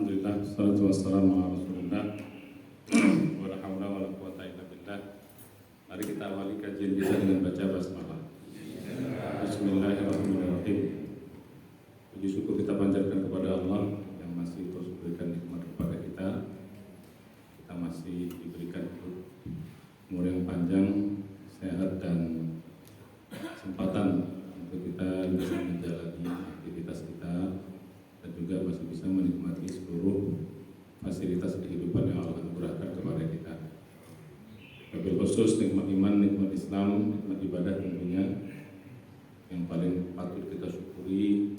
Alhamdulillah, salatu wassalamu ala rasulillah wa la hawla wa la quwata illa billah. Mari kita awali kajian kita dengan baca basmalah. Bismillahirrahmanirrahim. Puji syukur kita panjatkan kepada Allah yang masih terus memberikan nikmat kepada kita. Kita masih diberikan umur yang panjang, sehat dan kesempatan untuk kita bisa menjalani aktivitas kita dan juga masih bisa menikmati seluruh fasilitas kehidupan yang Allah anugerahkan kepada kita. Wabil khusus nikmat iman, nikmat Islam, nikmat ibadah tentunya yang paling patut kita syukuri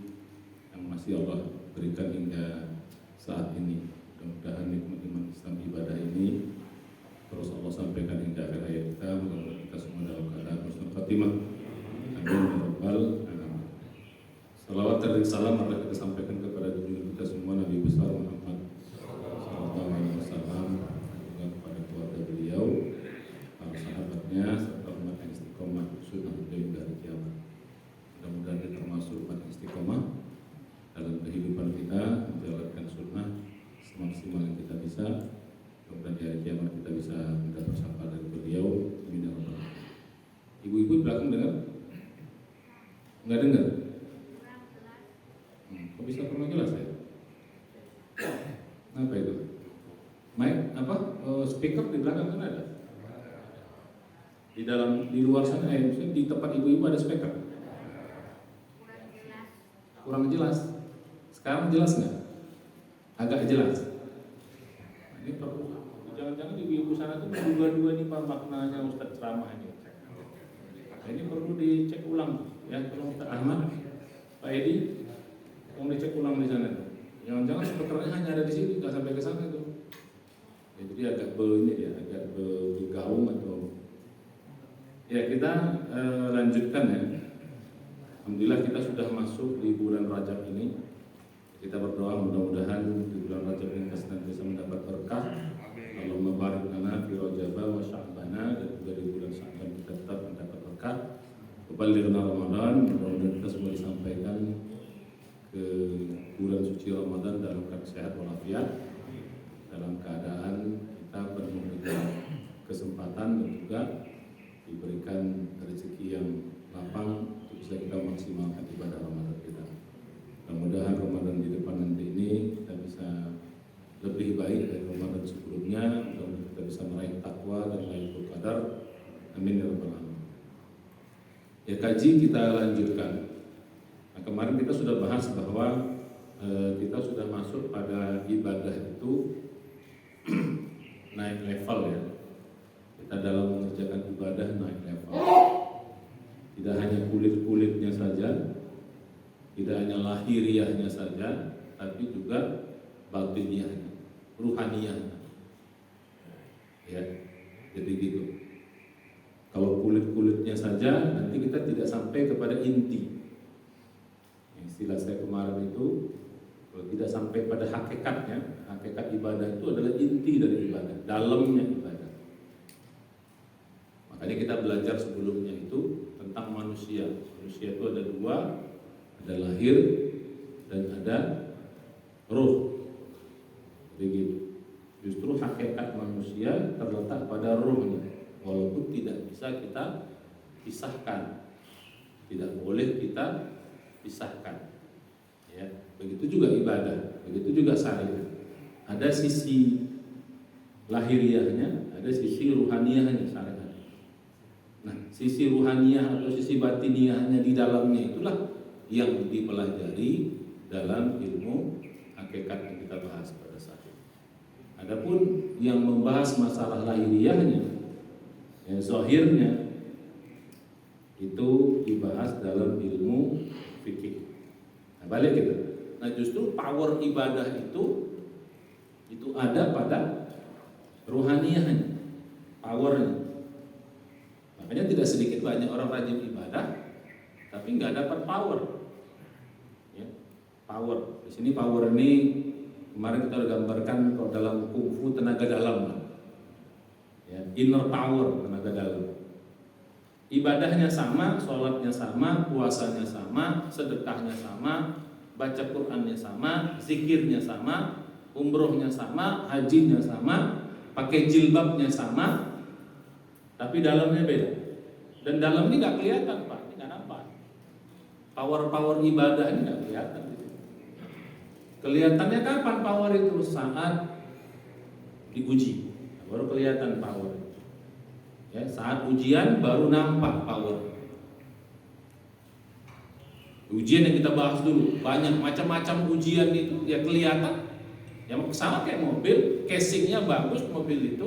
yang masih Allah berikan hingga saat ini. Mudah-mudahan nikmat iman Islam ibadah ini terus Allah sampaikan hingga akhir hayat kita. Mudah-mudahan kita semua dalam keadaan husnul khatimah. Amin ya rabbal alamin. Salawat dan salam marilah kita sampaikan kepada junjungan kita semua Nabi besar Muhammad sallallahu alaihi wasallam, juga kepada keluarga beliau, para sahabatnya serta umat yang istiqomah sunnah beliau dari kiamat. Mudah-mudahan kita termasuk umat yang istiqomah dalam kehidupan kita, menjalankan sunnah semaksimal yang kita bisa. Mudah-mudahan di hari kiamat kita bisa mendapat syafaat dari beliau. Amin ya rabbal alamin. Ibu-ibu di belakang dengar? Enggak dengar? Kok bisa kurang jelas ya? Apa itu? Mic apa? Speaker di belakang kan ada? Di luar sana maksudnya di tempat ibu-ibu ada speaker? Kurang jelas. Sekarang jelas nggak? Agak jelas. Nah, ini perlu. Jangan-jangan ibu-ibu sana tuh berdua-dua nih Pak maknanya Ustadz ceramah ini. Nah, ini perlu dicek ulang ya, tolong Ustadz Ahmad, Pak Edi. Mau dicek ulang di sana tuh. Jangan-jangan speakernya hanya ada di sini, nggak sampai ke sana tuh. Ya, jadi agak agak bergaung atau. Ya kita lanjutkan ya. Alhamdulillah kita sudah masuk di bulan Rajab ini. Kita berdoa mudah-mudahan di bulan Rajab ini kita senantiasa mendapat berkah. Allahumma barik lana fi Rajab wa Sya'bana, dan juga di bulan Sya'ban kita tetap mendapat berkah. Kebalirna Ramadan, mudah-mudahan kita semua disampaikan ke bulan suci Ramadan dalam keadaan sehat walafiat, dalam keadaan kita penuh dengan kesempatan dan juga diberikan rezeki yang lapang untuk bisa kita maksimalkan ibadah Ramadan kita. Mudah-mudahan Ramadan di depan nanti ini kita bisa lebih baik dari Ramadan sebelumnya, mudah-mudahan kita bisa meraih takwa dan Lailatul Qadar. Amin ya rabbal alamin. Ya, kaji kita lanjutkan. Nah, kemarin kita sudah bahas bahwa kita sudah masuk pada ibadah itu naik level ya. Kita dalam mengerjakan ibadah naik level. Tidak hanya kulit-kulitnya saja, tidak hanya lahiriahnya saja, tapi juga batiniahnya, ruhaniyahnya. Ya, jadi gitu. Kalau kulit-kulitnya saja, nanti kita tidak sampai kepada inti. Istilah saya kemarin itu, kalau tidak sampai pada hakikatnya, hakikat ibadah itu adalah inti dari ibadah, dalamnya ibadah. Makanya kita belajar sebelumnya itu tentang manusia. Manusia itu ada dua, ada lahir dan ada ruh. Begitu. Justru hakikat manusia terletak pada ruhnya, walaupun tidak bisa kita pisahkan, tidak boleh kita pisahkan. Ya, begitu juga ibadah, begitu juga syariat. Ada sisi lahiriahnya, ada sisi ruhaniyahnya syariat. Nah, sisi ruhaniyah atau sisi batiniahnya di dalamnya itulah yang dipelajari dalam ilmu hakikat yang kita bahas pada saat ini. Adapun yang membahas masalah lahiriahnya, ya, zahirnya itu dibahas dalam ilmu fikih. Nah, balik kita. Nah, justru power ibadah itu ada pada ruhaniyahnya, powernya. Makanya tidak sedikit banyak orang rajin ibadah, tapi nggak dapat power. Ya, power. Di sini power ini kemarin kita udah gambarkan kalau dalam kungfu tenaga dalam, ya, inner power, tenaga dalam. Ibadahnya sama, sholatnya sama, puasanya sama, sedekahnya sama, baca Qur'annya sama, zikirnya sama, umrohnya sama, hajinya sama, pakai jilbabnya sama, tapi dalamnya beda. Dan dalam ini nggak kelihatan Pak, ini nggak nampak. Power ibadah ini nggak kelihatan. Kelihatannya kapan power itu? Saat diuji, baru kelihatan power. Ya, saat ujian baru nampak power. Ujian yang kita bahas dulu, banyak macam-macam ujian itu, ya kelihatan. Ya sama kayak mobil, casingnya bagus mobil itu,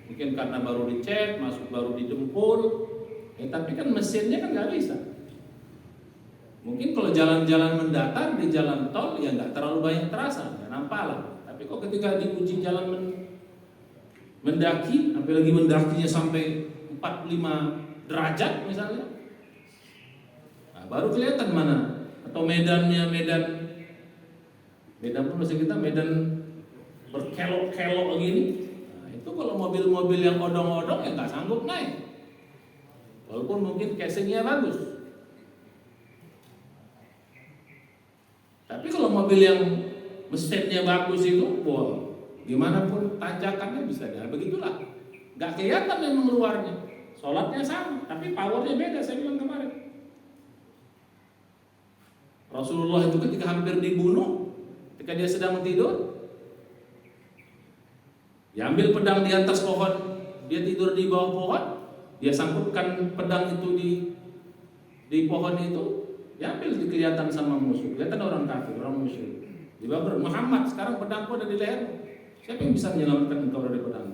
mungkin karena baru dicek, baru dijemput, ya tapi kan mesinnya kan nggak bisa. Mungkin kalau jalan-jalan mendatar di jalan tol ya nggak terlalu banyak terasa, ya nampak lah. Tapi kok ketika diuji jalan mendaki, apalagi mendakinya sampai 45 derajat misalnya, nah, baru kelihatan mana. Atau medan pun masih kita medan berkelok-kelok gini. Nah, itu kalau mobil-mobil yang odong-odong ya nggak sanggup naik, walaupun mungkin casingnya bagus. Tapi kalau mobil yang mesinnya bagus itu, wah, gimana pun tanjakannya bisa dah. Begitulah, nggak kelihatan memang luarnya. Sholatnya sama, tapi powernya beda. Saya bilang kemarin, Rasulullah itu ketika hampir dibunuh, ketika dia sedang tidur, dia ambil pedang di atas pohon, dia tidur di bawah pohon, dia sangkutkan pedang itu di pohon itu, dia ambil kelihatan sama musuh, kelihatan orang kafir, orang musyrik. Dia bilang, Muhammad, sekarang pedangku ada di leher. Siapa yang bisa menyelamatkan engkau dari pedang?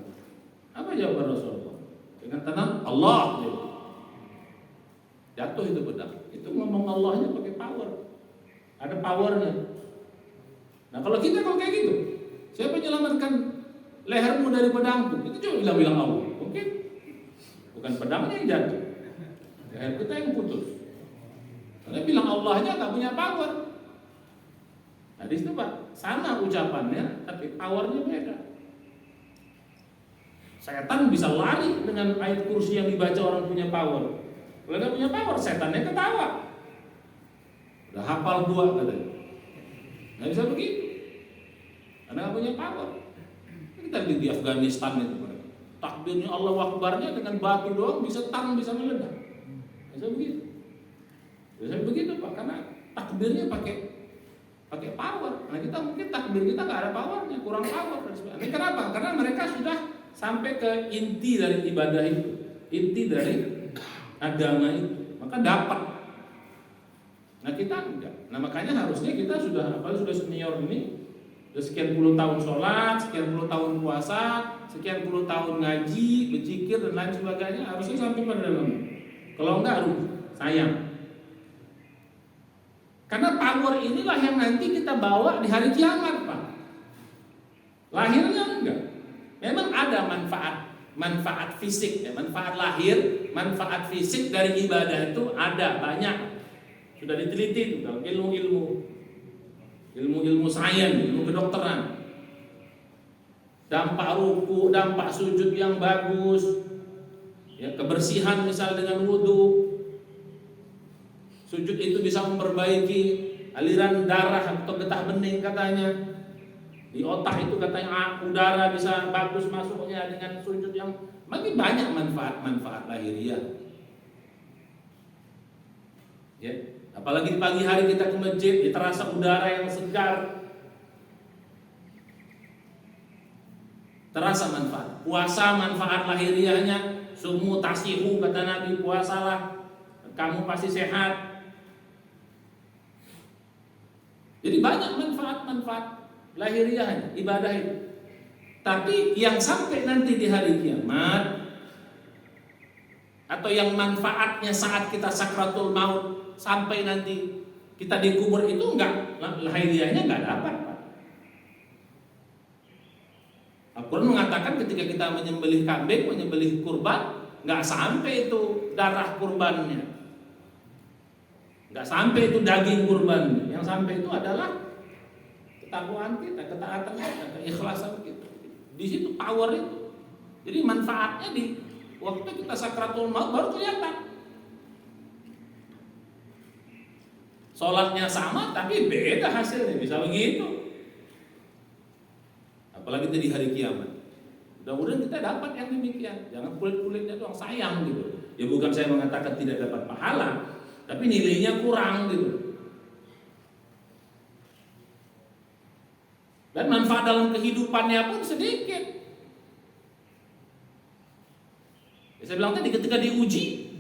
Apa jawaban Rasulullah? Dengan tenang, Allah. Jatuh itu pedang. Itu ngomong Allahnya pakai power. Ada powernya. Nah kalau kita kayak gitu, siapa yang menyelamatkan lehermu dari pedangku? Itu coba bilang Allah. Mungkin bukan pedangnya yang jatuh, leher kita yang putus. Karena bilang Allahnya nggak punya power. Nah di situ Pak, sama ucapannya, tapi powernya beda. Setan bisa lari dengan ayat kursi yang dibaca orang punya power. Kalau nggak punya power, setannya ketawa. Udah hafal dua katanya. Nggak bisa begitu, karena nggak punya power. Kita di Afghanistan itu, takbirnya Allah Akbarnya dengan batu doang bisa bisa meledak. Bisa begitu. Bisa begitu Pak, karena takbirnya pakai power. Nah kita mungkin takbir kita nggak ada powernya, kurang power. Ini kenapa? Karena mereka sudah sampai ke inti dari ibadah itu, inti dari agama itu, maka dapat. Nah kita enggak. Nah makanya harusnya kita sudah senior ini, sudah sekian puluh tahun sholat, sekian puluh tahun puasa, sekian puluh tahun ngaji, berzikir dan lain sebagainya, harusnya sampai pada dalam. Kalau enggak, sayang. Karena power inilah yang nanti kita bawa di hari kiamat Pak. Lahirnya enggak. Memang ada manfaat fisik, ya, manfaat lahir, manfaat fisik dari ibadah itu ada banyak. Sudah diteliti dalam ilmu sains, ilmu kedokteran. Dampak ruku, dampak sujud yang bagus, ya, kebersihan misal dengan wudu. Sujud itu bisa memperbaiki aliran darah atau getah bening katanya. Di otak itu katanya udara bisa bagus masuknya dengan sujud yang makin banyak manfaat lahiriah. Ya, apalagi di pagi hari kita ke masjid, terasa udara yang segar. Terasa manfaat. Puasa manfaat lahiriahnya, sumu tasihu kata Nabi, puasalah kamu pasti sehat. Jadi banyak manfaat lahiriahnya, ibadah itu. Tapi yang sampai nanti di hari kiamat, atau yang manfaatnya saat kita sakratul maut sampai nanti kita dikubur itu enggak, lahiriahnya enggak dapat. Al-Quran mengatakan ketika kita menyembelih kambing, menyembelih kurban, enggak sampai itu darah kurbannya, enggak sampai itu daging kurban. Yang sampai itu adalah ketakwaan kita, ketaatan kita, keikhlasan kita. Di situ power itu. Jadi manfaatnya di waktu kita sakratul maut baru kelihatan. Sholatnya sama tapi beda hasilnya, bisa begitu. apalagi di hari kiamat. Mudah-mudahan kita dapat yang demikian. Jangan kulit-kulitnya doang, sayang gitu. Ya bukan saya mengatakan tidak dapat pahala, tapi nilainya kurang gitu. Dan manfaat dalam kehidupannya pun sedikit. Ya, saya bilang tadi ketika diuji,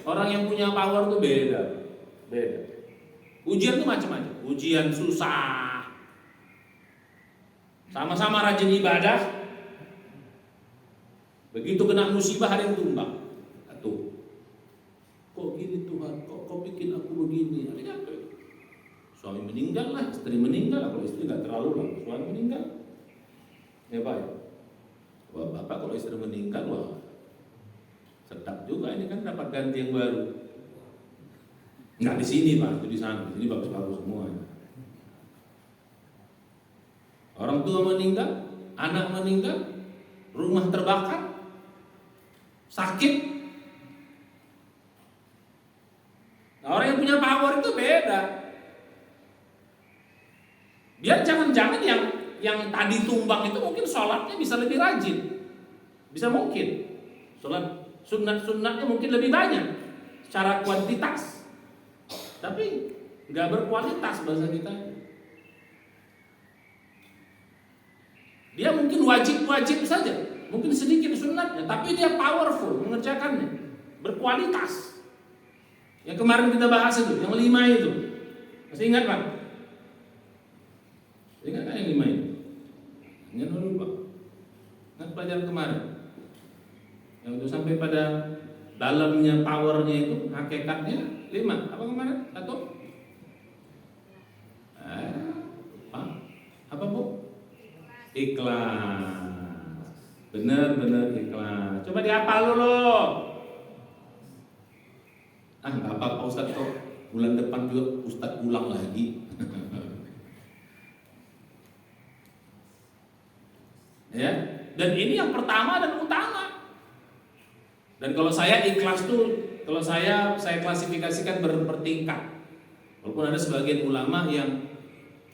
orang yang punya power itu beda. Ujian itu macam-macam. Ujian susah, sama-sama rajin ibadah, begitu kena musibah ada yang tumbang. Tuh, kok gini Tuhan, kok bikin aku begini? Artinya apa? Suami meninggal lah, istri meninggal. Kalau istri nggak terlalu lah, suami meninggal. Ya Pak, wah Bapak kalau istri meninggal, wah sedap juga ini kan dapat ganti yang baru. Nggak di sini Pak, itu di sana. Di sini bagus-bagus semua. Orang tua meninggal, anak meninggal, rumah terbakar, sakit. Nah, orang yang punya power itu beda. Biar jangan-jangan yang tadi tumbang itu mungkin sholatnya bisa lebih rajin, bisa mungkin sholat sunat-sunatnya mungkin lebih banyak secara kuantitas, tapi nggak berkualitas bahasa kita. Dia mungkin wajib saja, mungkin sedikit sunatnya, tapi dia powerful mengerjakannya, berkualitas. Yang kemarin kita bahas itu, yang 5 itu, masih ingat Pak? Ingat kan yang 5 itu? Ingat dulu Pak. Ingat pelajaran kemarin. Yang itu sampai pada dalamnya powernya itu, hakikatnya 5. Apa kemarin? 1? Apa Bu? Ikhlas. Benar-benar ikhlas. Coba dihafal dulu. Nggak apa-apa Ustaz kok. Bulan depan juga Ustaz ulang lagi. Ya, dan ini yang pertama dan utama. Dan kalau saya ikhlas tuh, kalau saya klasifikasikan bertingkat. Walaupun ada sebagian ulama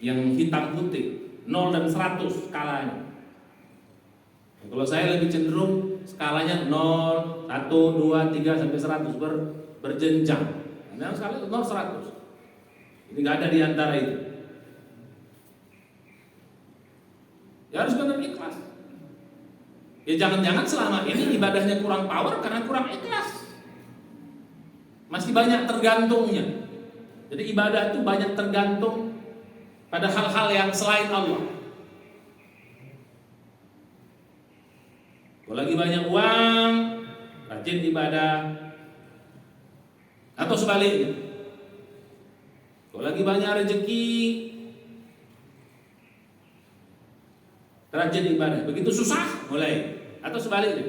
yang hitam putih, 0 dan 100 skalanya. Kalau saya lebih cenderung skalanya 0, 1, 2, 3 sampai 100 berjenjang. Nah, skalanya 0 100. Ini nggak ada di antara itu. Ya harus benar ikhlas. Ya jangan-jangan selama ini ibadahnya kurang power karena kurang ikhlas. Masih banyak tergantungnya. Jadi ibadah itu banyak tergantung pada hal-hal yang selain Allah. Kalau lagi banyak uang, rajin ibadah. Atau sebaliknya. Kalau lagi banyak rezeki, rajin ibadah. Begitu susah, mulai. Atau sebaliknya,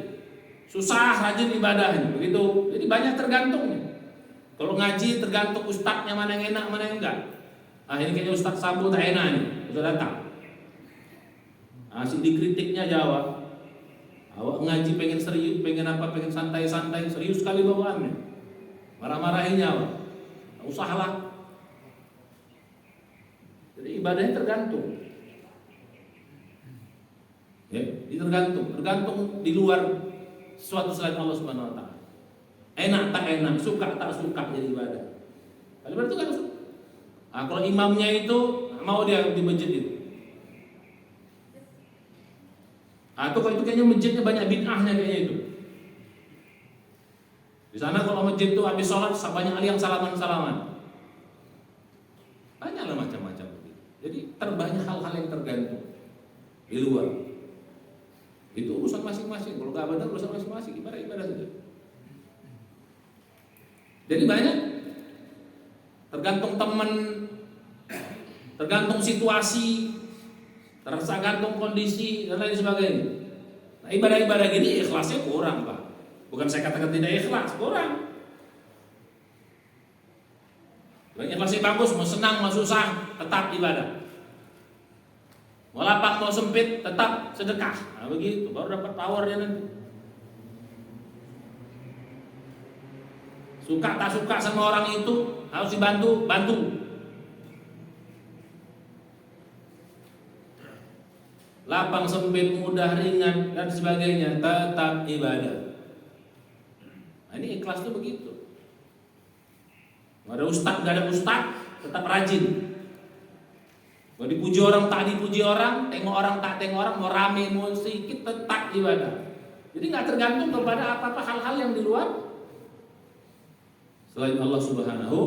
susah rajin ibadahnya. Begitu, jadi banyak tergantungnya. Kalau ngaji tergantung ustadznya mana yang enak, mana yang enggak. Ini kayaknya Ustadz Sambo tak enak nih, udah datang. Asik dikritiknya jawab. Awak ngaji pengen serius, pengen apa, pengen santai-santai, serius sekali bawaannya. Marah-marahinnya awak. Usahalah. Jadi ibadahnya tergantung. Ya, tergantung di luar sesuatu selain Allah Subhanahu wa taala. Enak tak enak, suka tak suka jadi ibadah. Kalau ibadah itu kan suka. Kalau imamnya itu mau dia di masjid itu. Atau kalau itu kayaknya masjidnya banyak bid'ahnya kayaknya itu. Di sana kalau masjid itu habis sholat banyak kali yang salaman-salaman. Banyaklah macam-macam. Jadi terbanyak hal-hal yang tergantung di luar. Itu urusan masing-masing. Kalau nggak benar urusan masing-masing. Ibadah saja. Jadi banyak tergantung teman, tergantung situasi, tergantung kondisi dan lain sebagainya. Nah, ibadah-ibadah gini ikhlasnya kurang Pak. Bukan saya katakan tidak ikhlas, kurang. Ikhlasnya bagus, mau senang mau susah tetap ibadah. Mau lapang mau sempit tetap sedekah. Nah begitu baru dapat powernya nanti. Suka tak suka sama orang itu harus dibantu, bantu. lapang sempit, mudah, ringan, dan sebagainya, tetap ibadah. Nah, ini ikhlas tuh begitu. Gak ada ustaz, gak ada ustaz, tetap rajin. Mau dipuji orang, tak dipuji orang, tengok orang, tak tengok orang, mau rame, mau sedikit, tetap ibadah. Jadi gak tergantung kepada apa-apa hal-hal yang di luar selain Allah Subhanahu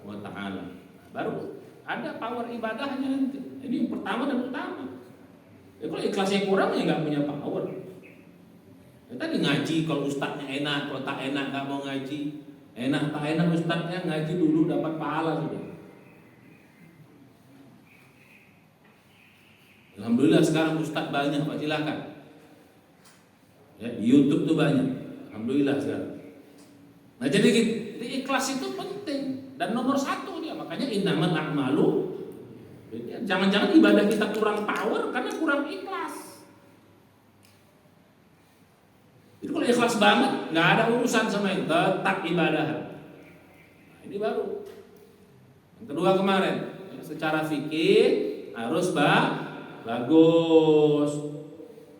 wa ta'ala. Baru ada power ibadahnya nanti. Ini yang pertama dan utama. Ya, kalau ikhlasnya kurang ya gak punya power. Ya, tadi ngaji, kalau ustaznya enak, kalau tak enak gak mau ngaji. Enak tak enak ustaznya, ngaji dulu dapat pahala sudah. Alhamdulillah sekarang ustaz banyak, Pak, silakan. Ya, di YouTube tuh banyak. Alhamdulillah sekarang. Nah, jadi ikhlas itu penting dan nomor satu dia. Makanya innamal a'malu. Jangan-jangan ibadah kita kurang power karena kurang ikhlas. Jadi kalau ikhlas banget, nggak ada urusan sama itu, tetap ibadah. Nah, ini baru. Yang kedua kemarin, ya, secara fikih harus bagus,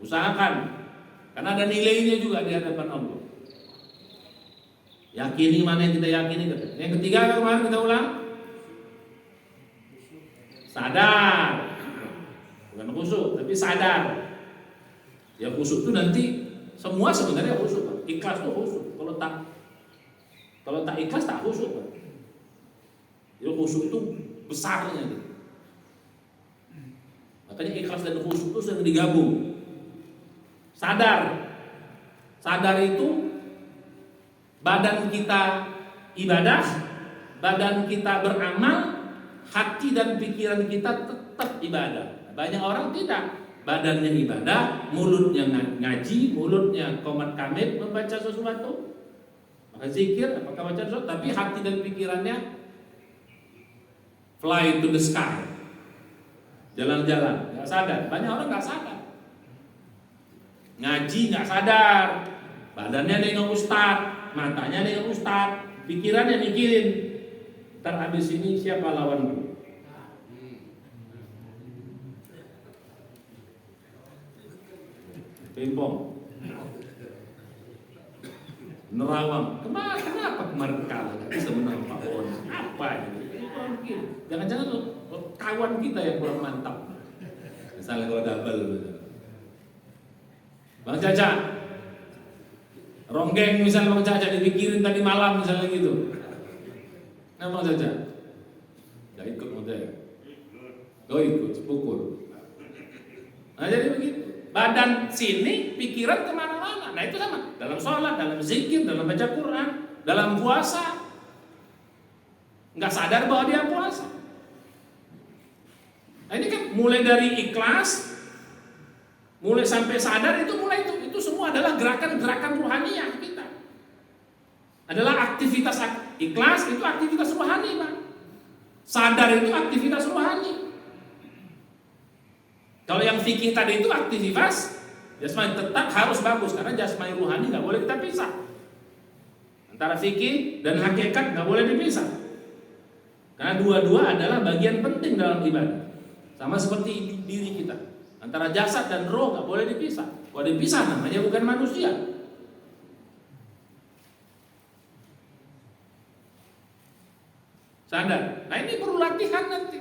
usahakan, karena ada nilainya juga di hadapan Allah. Yakini mana yang kita yakini. Yang ketiga kemarin kita ulang, sadar, bukan khusyuk, tapi sadar. Ya khusyuk itu nanti semua sebenarnya khusyuk, ikhlas itu khusyuk. Kalau tak ikhlas tak khusyuk. Jadi khusyuk itu besarnya. Gitu. Makanya ikhlas dan khusyuk itu sering digabung. Sadar itu badan kita ibadah, badan kita beramal, hati dan pikiran kita tetap ibadah. Banyak orang tidak, badannya ibadah, mulutnya ngaji, mulutnya qomat kamit membaca sesuatu, maka zikir, apakah baca sesuatu, tapi hati dan pikirannya fly to the sky, jalan-jalan, nggak sadar. Banyak orang nggak sadar. Ngaji nggak sadar, badannya nengok ustad, matanya nengok ustad, pikirannya mikirin, ntar habis ini siapa lawanku. Pimpong, nerawang, kenapa kemarin kalah nggak bisa menang Pak On? Apa ini? Jangan-jangan kawan kita yang kurang mantap. Misalnya kalau double. Bang Caca, ronggeng misalnya Bang Caca dipikirin tadi malam misalnya gitu. Nah Bang Caca, gak ikut model. Gak ikut, sepukul. Nah jadi begitu. Badan sini, pikiran kemana-mana. Nah itu sama. Dalam sholat, dalam zikir, dalam baca Quran, dalam puasa. Nggak sadar bahwa dia puasa. Nah ini kan mulai dari ikhlas, mulai sampai sadar itu mulai itu semua adalah gerakan-gerakan ruhaniyah kita. Adalah aktivitas ikhlas itu aktivitas ruhani, Pak. Sadar itu aktivitas ruhani. Kalau yang fikih tadi itu aktivitas jasmani, tetap harus bagus karena jasmani ruhani nggak boleh kita pisah. Antara fikih dan hakikat nggak boleh dipisah. Karena dua-dua adalah bagian penting dalam ibadah. Sama seperti diri kita. Antara jasad dan roh nggak boleh dipisah. Kalau dipisah namanya bukan manusia. Sadar. Nah ini perlu latihan nanti.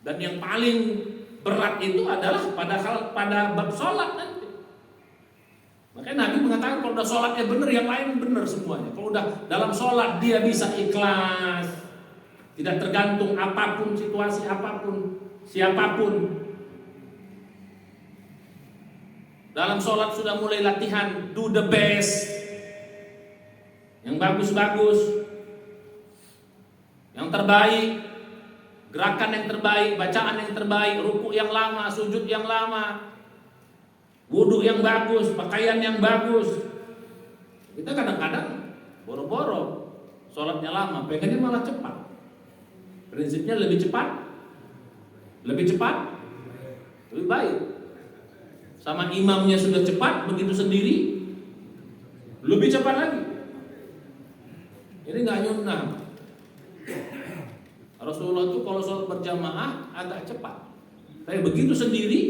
Dan yang paling berat itu adalah pada bab sholat nanti. Makanya Nabi mengatakan kalau udah sholatnya benar, yang lain benar semuanya. Kalau udah dalam sholat dia bisa ikhlas, tidak tergantung apapun situasi apapun, siapapun. Dalam sholat sudah mulai latihan, do the best, yang bagus-bagus, yang terbaik. Gerakan yang terbaik, bacaan yang terbaik, ruku yang lama, sujud yang lama, wudu yang bagus, pakaian yang bagus. Kita kadang-kadang boro-boro, sholatnya lama, pengennya malah cepat. Prinsipnya lebih cepat, lebih baik. Sama imamnya sudah cepat, begitu sendiri, lebih cepat lagi. Ini nggak nyunah. Rasulullah itu kalau sholat berjamaah agak cepat. Tapi begitu sendiri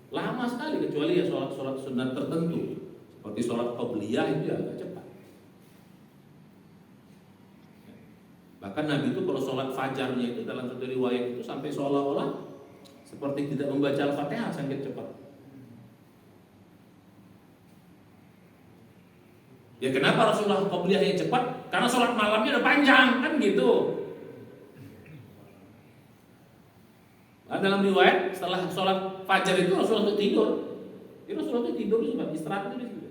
lama sekali, kecuali ya sholat sunat tertentu seperti sholat qobliyah itu ya agak cepat. Bahkan Nabi itu kalau sholat fajarnya itu dalam satu riwayat itu sampai seolah-olah seperti tidak membaca Al-Fatihah saking cepat. Ya kenapa Rasulullah qobliyahnya cepat? Karena sholat malamnya udah panjang kan gitu. Nah, dalam riwayat setelah sholat fajar itu Rasulullah itu tidur. Jadi Rasulullah itu tidur juga, istirahat itu di situ.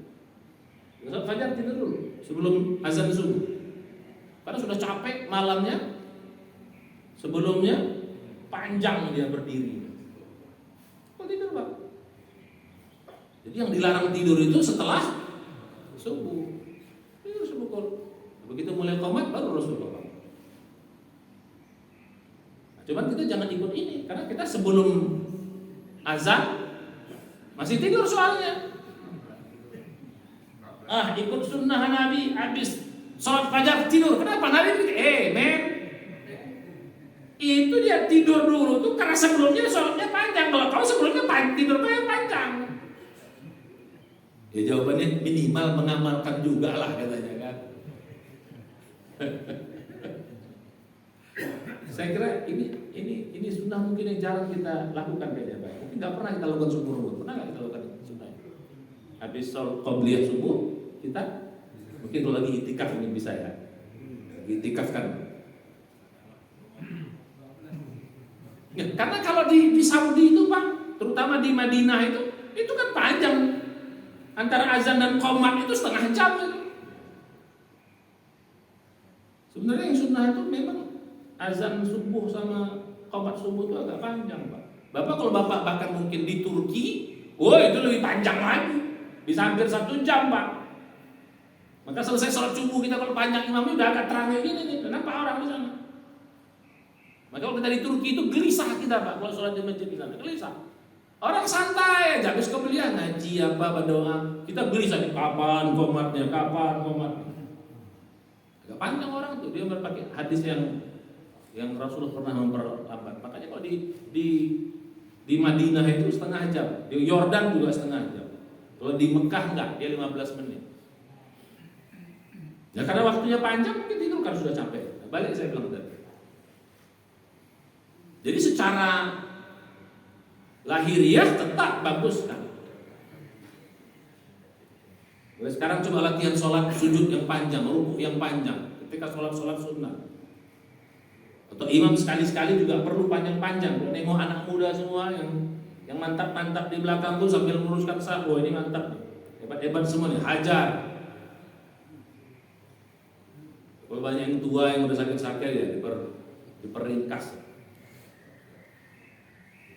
Sholat fajar tidur dulu sebelum azan subuh. Karena sudah capek malamnya, sebelumnya panjang dia berdiri. Kok tidur Pak? Jadi yang dilarang tidur itu setelah subuh. Tidur subuh kalau begitu mulai qomat baru Rasulullah. Cuman kita jangan ikut ini, karena kita sebelum azan masih tidur soalnya. Ikut sunnah Nabi, habis sholat fajar tidur. Kenapa? Nabi men, itu dia tidur dulu tuh karena sebelumnya sholatnya panjang. Kalau sebelumnya tidurnya panjang. Ya jawabannya minimal mengamalkan juga lah katanya kan. Saya kira ini sunnah mungkin yang jarang kita lakukan kayaknya Pak. Mungkin nggak pernah kita lakukan subuh. Pernah nggak kita lakukan sunnah? Habis sholat qobliyah subuh kita mungkin kalau lagi itikaf ini bisa ya. Lagi itikaf kan. Ya, karena kalau di Saudi itu Pak, terutama di Madinah itu kan panjang. Antara azan dan qomat itu setengah jam itu. Sebenarnya yang sunnah itu memang azan subuh sama qomat subuh itu agak panjang Pak. Bapak kalau Bapak bahkan mungkin di Turki, itu lebih panjang lagi. Bisa hampir 1 jam Pak. Maka selesai sholat subuh kita kalau panjang imamnya udah agak terang gini nih. Kenapa orang di sana? Maka kalau kita di Turki itu gelisah kita Pak kalau sholat di masjid di sana, gelisah. Orang santai aja, habis kemudian ngaji apa berdoa, kita gelisah nih kapan qomatnya. Agak panjang orang tuh, dia berpakai hadis yang Rasulullah pernah memperlambat. Makanya kalau di Madinah itu setengah jam, di Yordan juga setengah jam. Kalau di Mekah enggak, dia 15 menit. Ya karena waktunya panjang mungkin tidur kan sudah capek. Balik saya bilang tadi. Jadi secara lahiriah tetap bagus kan. Sekarang coba latihan sholat sujud yang panjang, rukuk yang panjang ketika sholat sunnah. Atau imam sekali-sekali juga perlu panjang-panjang. Nengok anak muda semua yang mantap-mantap di belakang tuh sambil meluruskan saf. Ini mantap nih, hebat-hebat semua nih, hajar. Kalau banyak yang tua yang udah sakit-sakit ya diperingkas.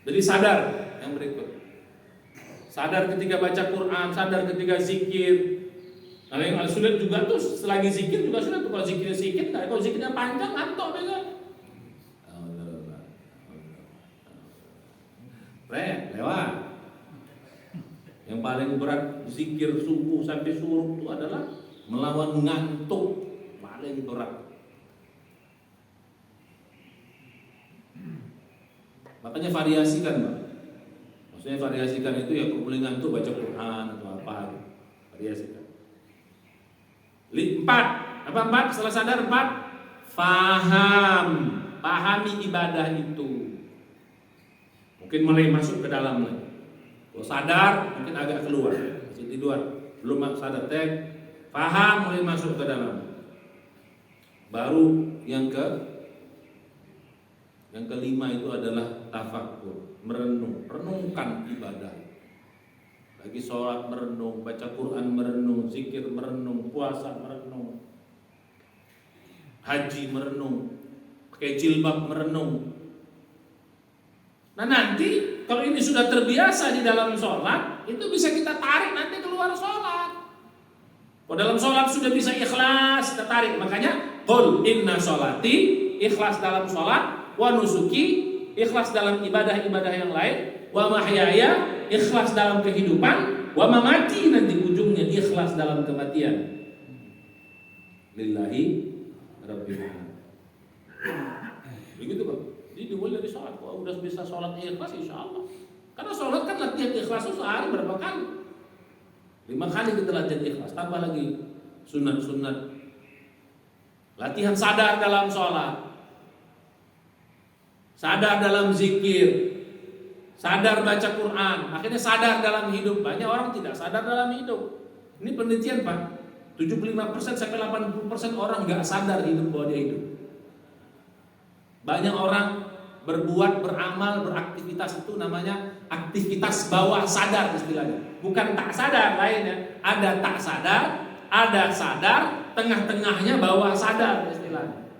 Jadi sadar yang berikut. Sadar ketika baca Quran, sadar ketika zikir. Nah yang sulit juga tuh selagi zikir juga sulit tuh. Kalau zikirnya sedikit, kalau zikirnya panjang ngantuk juga. Lewat. Yang paling berat zikir subuh sampai suruh itu adalah melawan ngantuk, paling berat. Makanya variasikan Pak. Maksudnya variasikan itu ya boleh ngantuk baca Quran atau apa. Variasikan. 4. Apa 4? Setelah sadar 4. Pahami ibadah itu. Mungkin mulai masuk ke dalam lagi. Kalau sadar mungkin agak keluar, masih di luar, belum sadar. Paham mulai masuk ke dalam. Baru yang kelima itu adalah tafakkur, renungkan ibadah. Lagi sholat merenung, baca Quran merenung, zikir merenung, puasa merenung, haji merenung, pakai jilbab merenung. Nah nanti kalau ini sudah terbiasa di dalam sholat, itu bisa kita tarik nanti keluar sholat. Kalau dalam sholat sudah bisa ikhlas, kita tarik. Makanya qul inna sholati, ikhlas dalam sholat, wa nusuki, ikhlas dalam ibadah-ibadah yang lain, wa mahyaya, ikhlas dalam kehidupan, wa mamati, nanti ujungnya ikhlas dalam kematian. Lillahi rabbil alamin. Begitu Pak. Jadi dimulai dari sholat. Kalau udah bisa sholat ikhlas, insya Allah. Karena sholat kan latihan ikhlas itu sehari berapa kali? 5 kali kita latihan ikhlas. Tambah lagi sunat-sunat. Latihan sadar dalam sholat, sadar dalam zikir, sadar baca Quran. Akhirnya sadar dalam hidup. Banyak orang tidak sadar dalam hidup. Ini penelitian Pak. 75% sampai 80% orang nggak sadar hidup bahwa dia hidup. Banyak orang berbuat, beramal, beraktivitas itu namanya aktivitas bawah sadar istilahnya. Bukan tak sadar lainnya. Ada tak sadar, ada sadar, tengah-tengahnya bawah sadar istilahnya.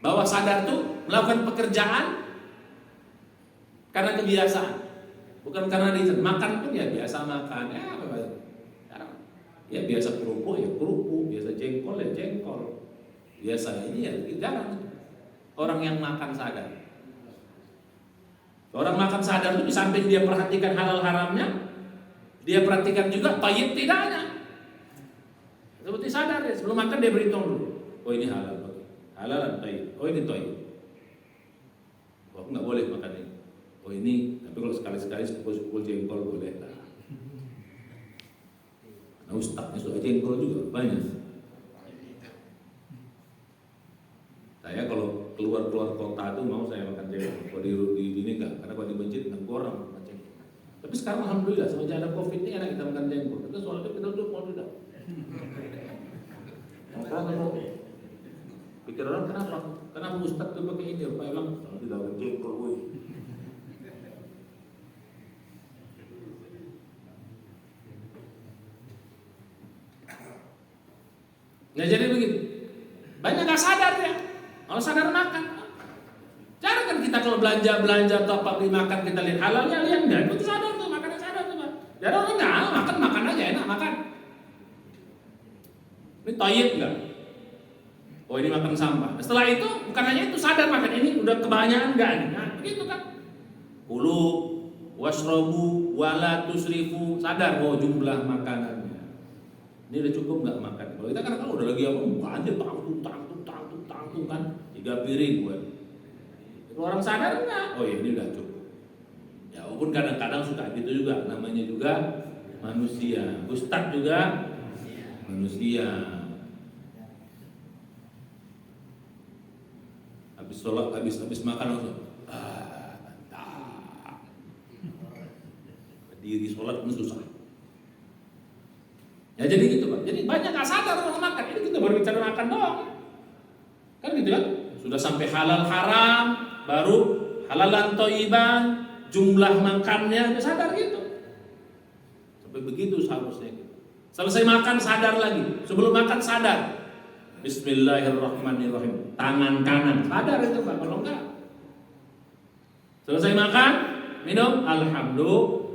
Bawah sadar itu melakukan pekerjaan karena kebiasaan, bukan karena dia makan pun ya biasa makan. Ya biasa kerupuk ya kerupuk, biasa jengkol ya jengkol. Biasa ini ya jarang orang yang makan sadar. Orang makan sadar itu di samping dia perhatikan halal haramnya, dia perhatikan juga thayyib tidaknya. Seperti sadar ya, sebelum makan dia berhitung dulu. Oh ini halal, halal dan thayyib. Oh ini thayyib. Oh nggak boleh makan ini. Oh ini, tapi kalau sekali-sekali sepul jengkol boleh lah. Nah ustaznya suka jengkol juga banyak. Saya kalau keluar kota itu mau saya makan jengkol. Kalau di ini enggak, karena kalau di masjid enggak orang makan jengkol. Tapi sekarang alhamdulillah semenjak ada Covid ini enak kita makan jengkol. Kita soalnya kita duduk mau tidak. Pikir orang kenapa ustaz tuh pakai ini? Pak bilang tidak makan jengkol, woi. Nah jadi begitu. Banyak gak sadar ya. Kalau sadar makan. Jarang kan kita kalau belanja atau apa beli makan kita lihat halalnya lihat enggak. Itu sadar tuh makannya sadar tuh. Jarang orang enggak makan aja enak makan. Ini thayyib enggak? Oh ini makan sampah. Setelah itu bukan hanya itu sadar makan ini udah kebanyakan enggak nih. Nah begitu kan. Kulu washrobu wala tusrifu, sadar bahwa jumlah makanannya. Ini udah cukup nggak makan? Kalau kita kan kalau udah lagi yang banyak tangtung kan 3 piring buat. Kalau orang sadar nggak? Oh ya ini udah cukup. Ya walaupun kadang-kadang suka gitu juga, namanya juga manusia. Ustadz juga manusia. Habis sholat, habis makan langsung mantap. Berdiri sholat pun susah. Ya jadi gitu Pak. Jadi banyak nggak sadar orang makan. Ini kita baru bicara makan doang. Kan gitu kan? Sudah sampai halal haram, baru halalan thayyiban, jumlah makannya udah sadar gitu. Sampai begitu seharusnya. Selesai makan sadar lagi. Sebelum makan sadar. Bismillahirrahmanirrahim. Tangan kanan sadar itu Pak. Kalau enggak. Selesai makan, minum, alhamdulillah.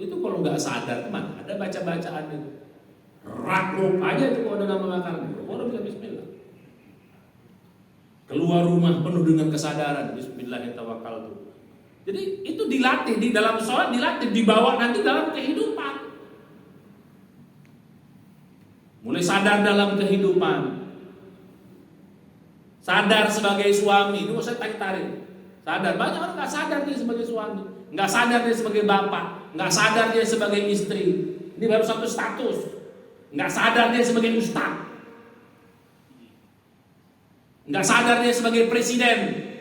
Itu kalau nggak sadar kemana? Ada baca-bacaan itu. Rakruk aja itu kalau ada nama makanan. Orang bisa bismillah. Keluar rumah penuh dengan kesadaran. Bismillahirrahmanirrahim. Jadi itu dilatih di dalam sholat, dilatih dibawa nanti dalam kehidupan. Mulai sadar dalam kehidupan. Sadar sebagai suami. Ini saya tarik-tarik. Sadar. Banyak orang nggak sadar dia sebagai suami. Nggak sadar dia sebagai bapak, nggak sadar dia sebagai istri. Ini baru satu status. Nggak sadar dia sebagai ustaz, nggak sadar dia sebagai presiden.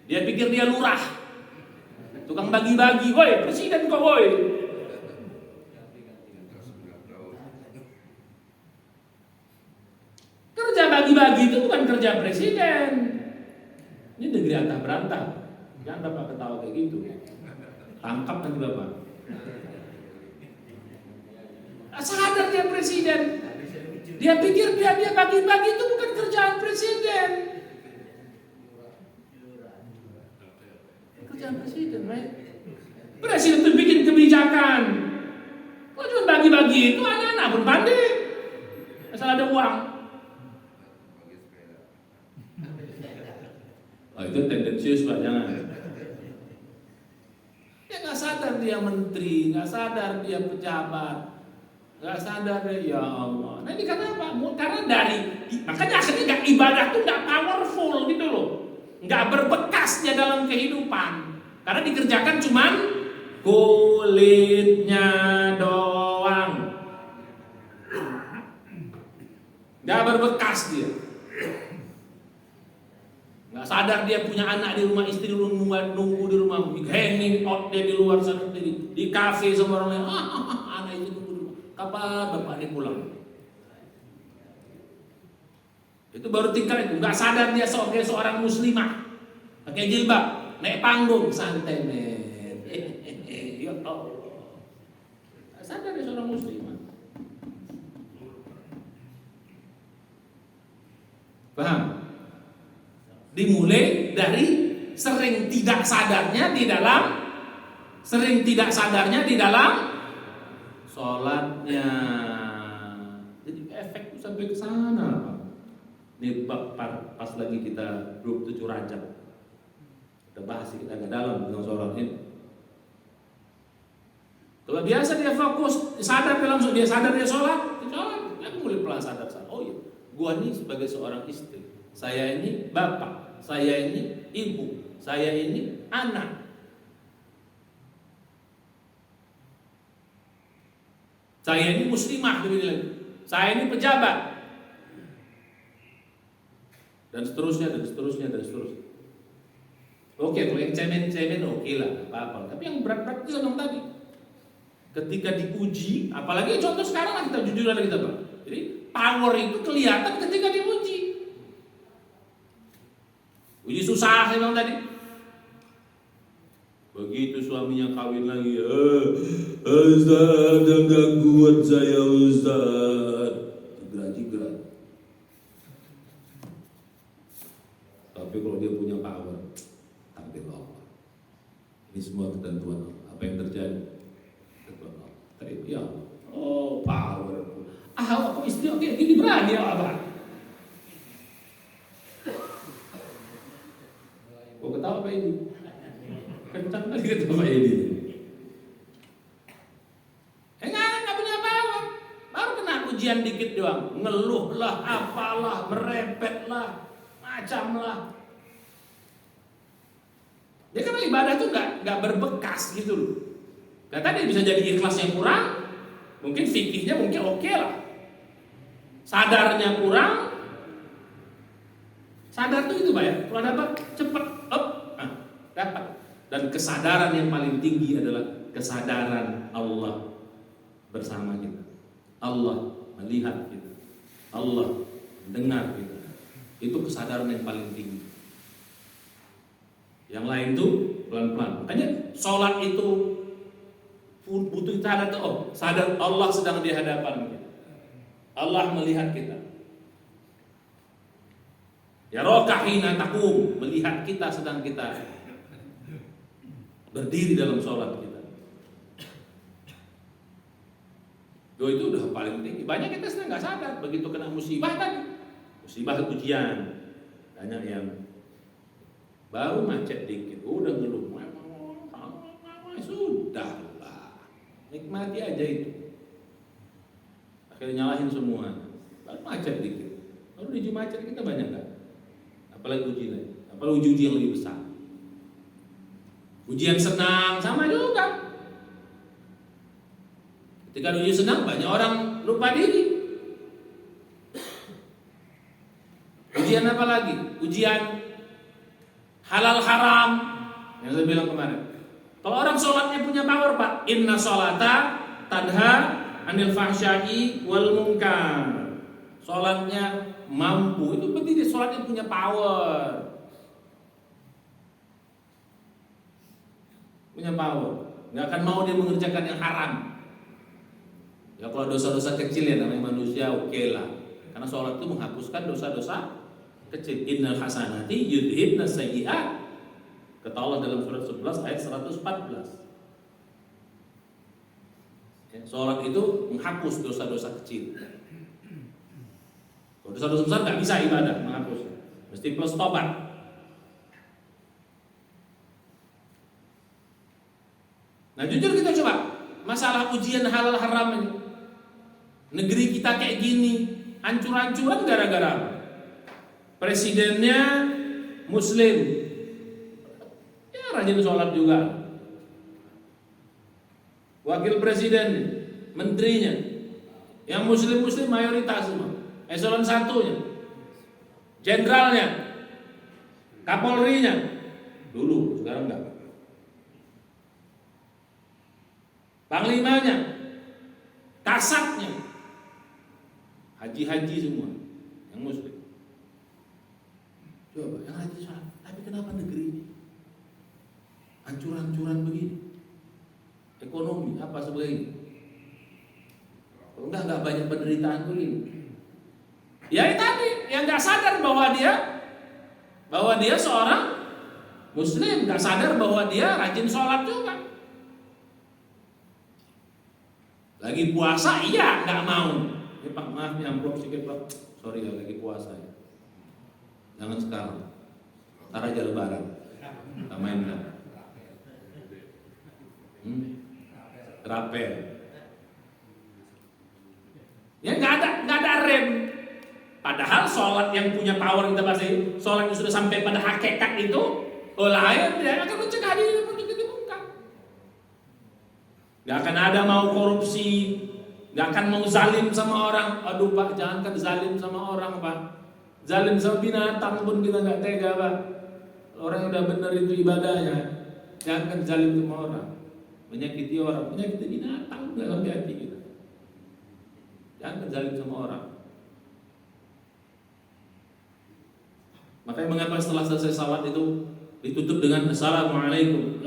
Dia pikir dia lurah, tukang bagi-bagi. Woi presiden kok woi. Kerja bagi-bagi itu bukan kerja presiden. Ini negeri antah berantah. Jangan Bapak ketawa kayak gitu. Tangkap nanti Bapak. Sadar dia presiden. Dia pikir dia bagi-bagi itu bukan kerjaan presiden. Kerjaan presiden, right? Presiden itu bikin kebijakan. Kalau cuma bagi-bagi itu anak-anak pun pandai. Asal ada uang. Oh, itu tendensius Pak, jangan. Dia nggak sadar dia menteri, nggak sadar dia pejabat. Nggak sadar ya Allah. Nah ini kenapa? Karena makanya akhirnya nggak, ibadah tuh nggak powerful gitu loh, nggak berbekas dia dalam kehidupan. Karena dikerjakan cuman kulitnya doang, nggak berbekas dia. Nggak sadar dia punya anak di rumah, istri nunggu di rumah, hanging out dia di luar sana sendiri, di kafe sama orang lain. Anak itu nunggu di rumah. Kapan bapak ini pulang? Itu baru tingkat itu. Nggak sadar dia seorang muslimah, pakai jilbab, naik panggung, santai men. Ya Allah. Nggak sadar dia seorang muslimah. Paham? Dimulai dari sering tidak sadarnya di dalam sholatnya. Jadi efek itu sampai ke sana. Ini pas lagi kita 27 Rajab, kita bahas kita agak dalam tentang sholat ini. Kalau biasa dia fokus, sadar dia sholat, aku mulai pelan sadar. Oh iya, gua ini sebagai seorang istri, saya ini bapak, saya ini ibu, saya ini anak, saya ini muslimah, saya ini pejabat, dan seterusnya. Oke, kalau yang cemen oke lah, apa-apa. Tapi yang berat-berat itu yang tadi, ketika diuji, apalagi contoh sekarang lah, kita jujur aja kita Pak. Jadi power itu kelihatan ketika diuji. Uji susah saya bilang tadi. Begitu suaminya kawin lagi, Ustaz, enggak kuat saya Ustaz. Jigrat. Tapi kalau dia punya power, takdir Allah. Ini semua ketentuan Allah. Apa yang terjadi? Ketentuan Allah. Ya, oh power. Aku istri oke, gini berani ya Abah. Kok ketawa Pak ini? Kencang kali ketawa ini. Nggak punya power. Baru kena ujian dikit doang. Ngeluh lah, apalah, merepet lah, macam lah. Dia kan ibadah tuh nggak berbekas gitu loh. Kata dia bisa jadi ikhlasnya kurang, mungkin fikihnya mungkin oke lah. Sadarnya kurang. Sadar tuh itu Pak ya. Kalau dapat cepet dapat. Dan kesadaran yang paling tinggi adalah kesadaran Allah bersama kita. Allah melihat kita. Allah mendengar kita. Itu kesadaran yang paling tinggi. Yang lain tuh pelan-pelan. Makanya sholat itu butuh sadar tuh. Sadar Allah sedang di hadapan kita. Allah melihat kita. Ya rokahina takum, melihat kita sedang kita berdiri dalam sholat kita. Itu udah paling tinggi. Banyak kita sedang nggak sadar begitu kena musibah tadi. Musibah ujian. Banyak yang baru macet dikit, udah ngeluh. Sudah lah, nikmati aja itu. Akhirnya nyalahin semua. Baru macet dikit. Baru di macet kita banyak nggak? Apalagi ujian, apalagi uji yang lebih besar. Ujian senang sama juga. Ketika ujian senang banyak orang lupa diri. Ujian apa lagi? Ujian halal haram yang saya bilang kemarin. Kalau orang sholatnya punya power Pak, inna sholata tanha anil fahsya'i wal munkar. Sholatnya mampu, itu berarti dia sholatnya punya power. Punya power. Nggak akan mau dia mengerjakan yang haram. Ya kalau dosa-dosa kecil ya namanya manusia oke lah. Karena sholat itu menghapuskan dosa-dosa kecil. Innal hasanati yudhibna sayyi'at. Kata Allah dalam surat 11 ayat 114. Ya, sholat itu menghapus dosa-dosa kecil. Kalau dosa-dosa besar nggak bisa ibadah menghapus. Mesti plus tobat. Nah jujur kita coba masalah ujian halal haram ini. Negeri kita kayak gini, hancur-hancuran gara-gara apa? Presidennya Muslim, ya rajin sholat juga. Wakil presiden, menterinya, yang Muslim-Muslim mayoritas semua. Eselon satunya, jenderalnya, Kapolrinya, dulu, sekarang enggak. Panglimanya, kasatnya, haji-haji semua, yang Muslim. Coba, yang haji sholat, tapi kenapa negeri ini hancur-hancuran begini? Ekonomi, apa sebagainya? Kalau enggak banyak penderitaan begini. Ya tadi, yang nggak sadar bahwa dia seorang Muslim, nggak sadar bahwa dia rajin sholat juga. Lagi puasa, iya nggak mau. Ya Pak, maaf ya amplop sedikit Pak. Sorry ya, lagi puasa ya. Jangan sekarang. Ntar aja lebaran. Kita main kan. Rapel. Ya nggak ada rem. Padahal sholat yang punya power kita pasti, sholat yang sudah sampai pada hakikat itu, dia akan mencegah diri untuk dimungkar. Gak akan ada mau korupsi, gak akan mau zalim sama orang. Aduh Pak, jangankan zalim sama orang Pak, zalim sama binatang pun kita gak tega Pak. Orang yang udah benar itu ibadahnya, jangankan zalim sama orang, menyakiti orang, menyakiti binatang dalam hati kita. Jangankan zalim sama orang. Makanya mengapa setelah selesai salat itu ditutup dengan Assalamualaikum.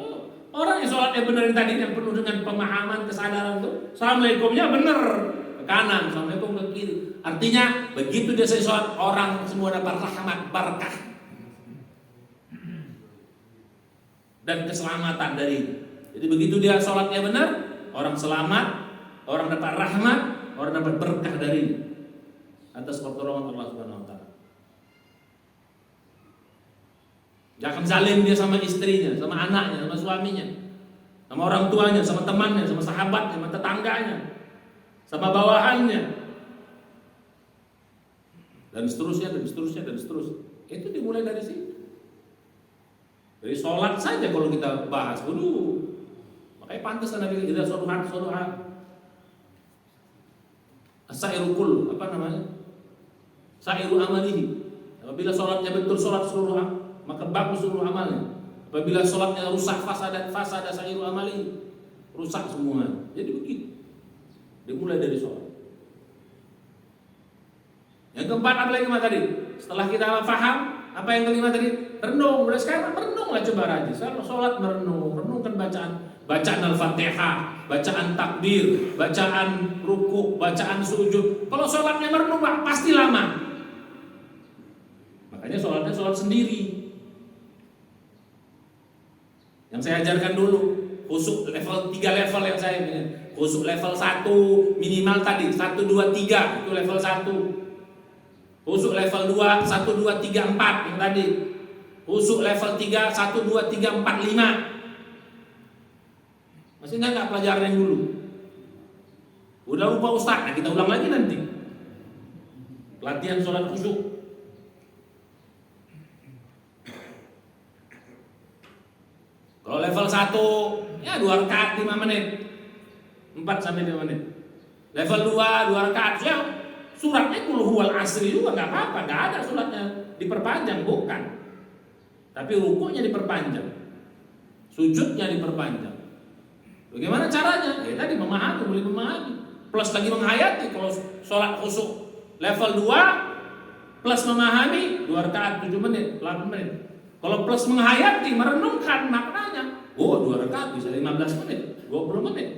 Orang yang sholatnya benar tadi, yang penuh dengan pemahaman, kesadaran itu, Assalamualaikumnya benar ke kanan, Assalamualaikum ke kiri. Artinya begitu dia selesai sholat, orang semua dapat rahmat, barakah dan keselamatan dari itu. Jadi begitu dia sholatnya benar, orang selamat, orang dapat rahmat, orang dapat berkah dari itu atas pertolongan Allah Subhanahu Wa Taala. Jangan zalim dia sama istrinya, sama anaknya, sama suaminya, sama orang tuanya, sama temannya, sama sahabatnya, sama tetangganya, sama bawahannya, dan seterusnya, dan seterusnya, dan seterusnya. Itu dimulai dari situ. Dari sholat saja kalau kita bahas dulu. Makanya pantas kan Nabi kita sholat as-sa'iru kul, apa namanya? Sa'iru amalihi. Apabila sholatnya betul, sholat seluruh maka bagus seluruh amalnya. Apabila sholatnya rusak, fasada sa'iru amali, rusak semua. Jadi begitu. Dimulai dari sholat. Yang keempat apa lagi tadi? Setelah kita paham, apa yang kelima tadi? Renung. Mulai sekarang merenunglah coba rajin. Sholat merenung, renungkan bacaan Al-Fatihah, bacaan takbir, bacaan ruku, bacaan sujud. Kalau sholatnya merenung pasti lama. Makanya sholatnya sholat sendiri. Yang saya ajarkan dulu, khusyuk level 3 level yang saya punya. Khusyuk level 1 minimal tadi 1 2 3 itu level 1. Khusyuk level 2 1 2 3 4 yang tadi. Khusyuk level 3 1 2 3 4 5. Masih enggak pelajaran yang dulu? Udah lupa Ustaz, nah kita ulang lagi nanti. Latihan sholat khusyuk. Kalau level 1 ya 2 rakaat 5 menit. 4 sampai 5 menit. Level 2 rakaat ya suratnya qul huwal asri juga enggak apa-apa, enggak ada suratnya diperpanjang, bukan. Tapi rukunya diperpanjang. Sujudnya diperpanjang. Bagaimana caranya? Ya tadi memahami, boleh memahami. Plus lagi menghayati. Kalau sholat khusyuk level 2 plus memahami 2 rakaat 7 menit, 8 menit. Kalau plus menghayati, merenungkan maknanya, 2 rakaat bisa 15 menit, 20 menit.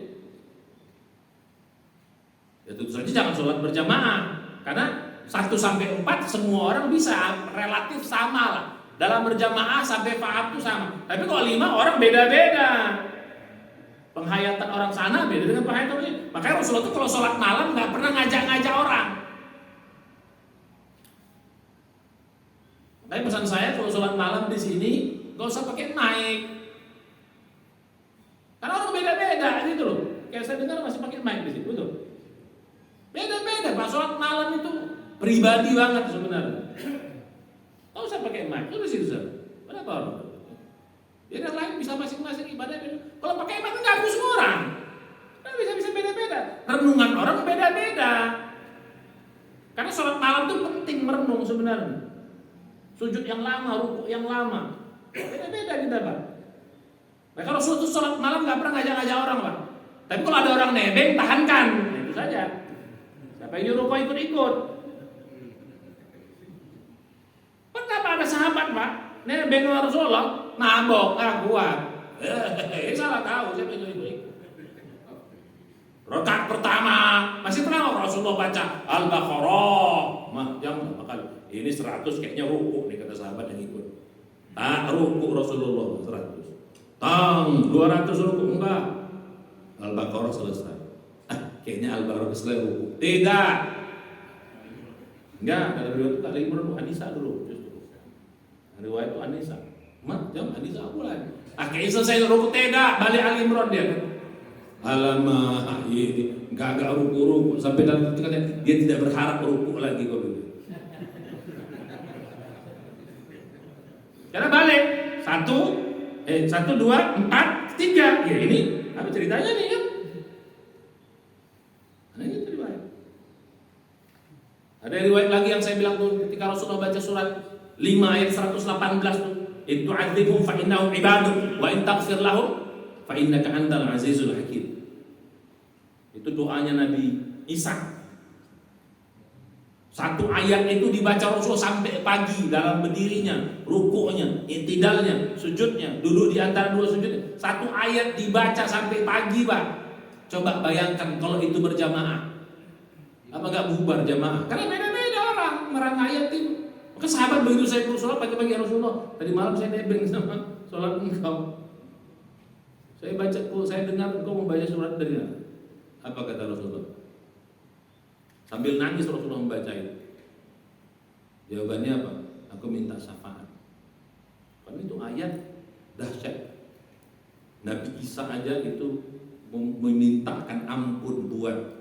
Ya tentu saja jangan sholat berjamaah, karena 1 sampai 4 semua orang bisa relatif sama lah. Dalam berjamaah sampai paham itu sama. Tapi kalau 5 orang beda-beda. Penghayatan orang sana beda dengan penghayatan orang ini. Makanya Rasulullah itu kalau sholat malam nggak pernah ngajak-ngajak orang. Tapi pesan saya kalau sholat malam di sini nggak usah pakai mic, karena orang beda-beda gitu loh. Kayak saya dengar masih pakai mic di sini, betul? Beda pribadi banget sebenarnya. Nggak usah pakai mic, itu sih Ustaz. Berapa orang? Jadi yang lain bisa masing-masing ibadah beda. Kalau pakai mic kan ganggu semua orang. Kan bisa beda-beda. Renungan orang beda-beda. Karena sholat malam itu penting merenung sebenarnya. Sujud yang lama, rukuk yang lama, beda-beda kita Pak. Maka Rasul itu sholat malam nggak pernah ngajak-ngajak orang Pak. Tapi kalau ada orang nebeng, tahankan. Nah, itu saja. Siapa yang nyuruh kau ikut-ikut? Pernah Pak ada sahabat Pak, nebeng Rasulullah, mabok, kuat. Salah tahu siapa yang nyuruh ikut. Rakaat pertama masih pernah Rasulullah baca Al-Baqarah. Jangan bakal ini 100 kayaknya ruku nih kata sahabat yang ikut. Ruku Rasulullah 100. 200 ruku enggak. Al-Baqarah selesai. Kayaknya Al-Baqarah selesai ruku. Tidak. Enggak, ada riwayat itu lagi menurut Anisa dulu justru. Riwayat itu Anisa. Jangan Anisa lagi. Kayaknya selesai ruku tidak, balik Ali Imran dia kan. Alamak, gak ruku sampai dalam ketika dia tidak berharap ruku lagi kok gitu. Karena balik 1, 2, 4, 3. Ya ini apa ceritanya nih kan? Nah, ini riwayat. Ada riwayat lagi yang saya bilang tuh ketika Rasulullah baca surat 5 ayat 118 tuh, "In tu'adzibhum fa innahum ibaduk wa in taghfir lahum fa innaka antal azizul hakim." Itu doanya Nabi Isa. Satu ayat itu dibaca Rasul sampai pagi dalam berdirinya, rukuknya, i'tidalnya, sujudnya, duduk di antara dua sujud. Satu ayat dibaca sampai pagi, Pak. Coba bayangkan kalau itu berjamaah. Apa enggak bubar jamaah? Karena beda-beda orang merang ayat itu. Maka sahabat begitu saya perlu sholat pagi-pagi Rasulullah. Tadi malam saya nebeng sama sholat engkau. Saya dengar engkau membaca surat dari mana? Apa kata Rasulullah? Sambil nangis Rasulullah membaca itu. Jawabannya apa? Aku minta syafaat. Kan itu ayat dahsyat. Nabi Isa aja itu memintakan ampun buat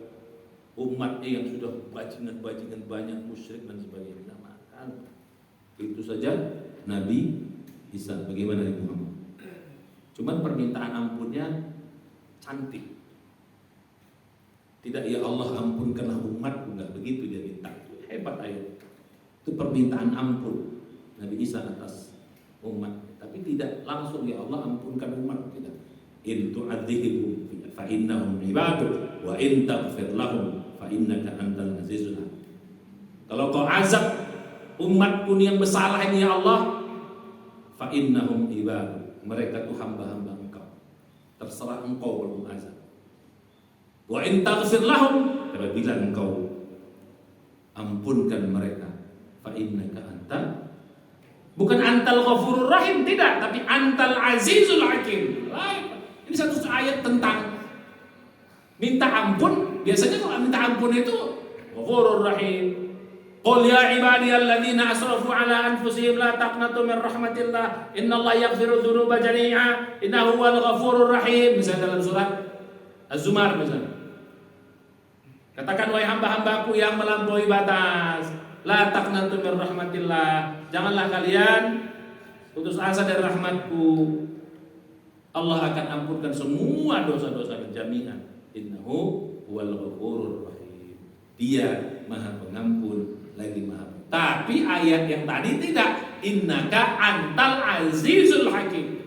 umatnya yang sudah bajingan banyak musyrik dan sebagainya. Makan. Itu saja Nabi Isa. Bagaimana Ibu Muhammad? Cuman permintaan ampunnya cantik. Tidak ya Allah ampunkanlah umatku, enggak begitu dia minta. Hebat ayat. Itu permintaan ampun Nabi Isa atas umat. Tapi tidak langsung ya Allah ampunkan umat, tidak. In tu'adzibhum fa innahum ibaduk wa in taghfir lahum fa innaka antal azizul hakim. Kalau kau azab umatku yang bersalah ini ya Allah, fa innahum ibaduk. Mereka itu hamba-hamba engkau. Terserah engkau kalau azab. Wa in taghfir lahum, apabila engkau ampunkan mereka, fa innaka anta, bukan antal ghafurur rahim, tidak, tapi antal azizul hakim. Ini satu ayat tentang minta ampun. Biasanya kalau minta ampun itu ghafurur rahim. Qul ya ibadiyalladzina asrafu ala anfusihim la taqnatu min rahmatillah innallaha yaghfiru dzunuba jami'a innahu huwal ghafurur rahim. Misalnya dalam surat Az-Zumar misalnya. Katakan wahai hamba-hambaku yang melampaui batas, la taqnatu min rahmatillah. Janganlah kalian putus asa dari rahmatku. Allah akan ampunkan semua dosa-dosa jami'an. Innahu huwal ghafurur rahim. Dia Maha Pengampun lagi Maha. Tapi ayat yang tadi tidak. Innaka antal azizul hakim.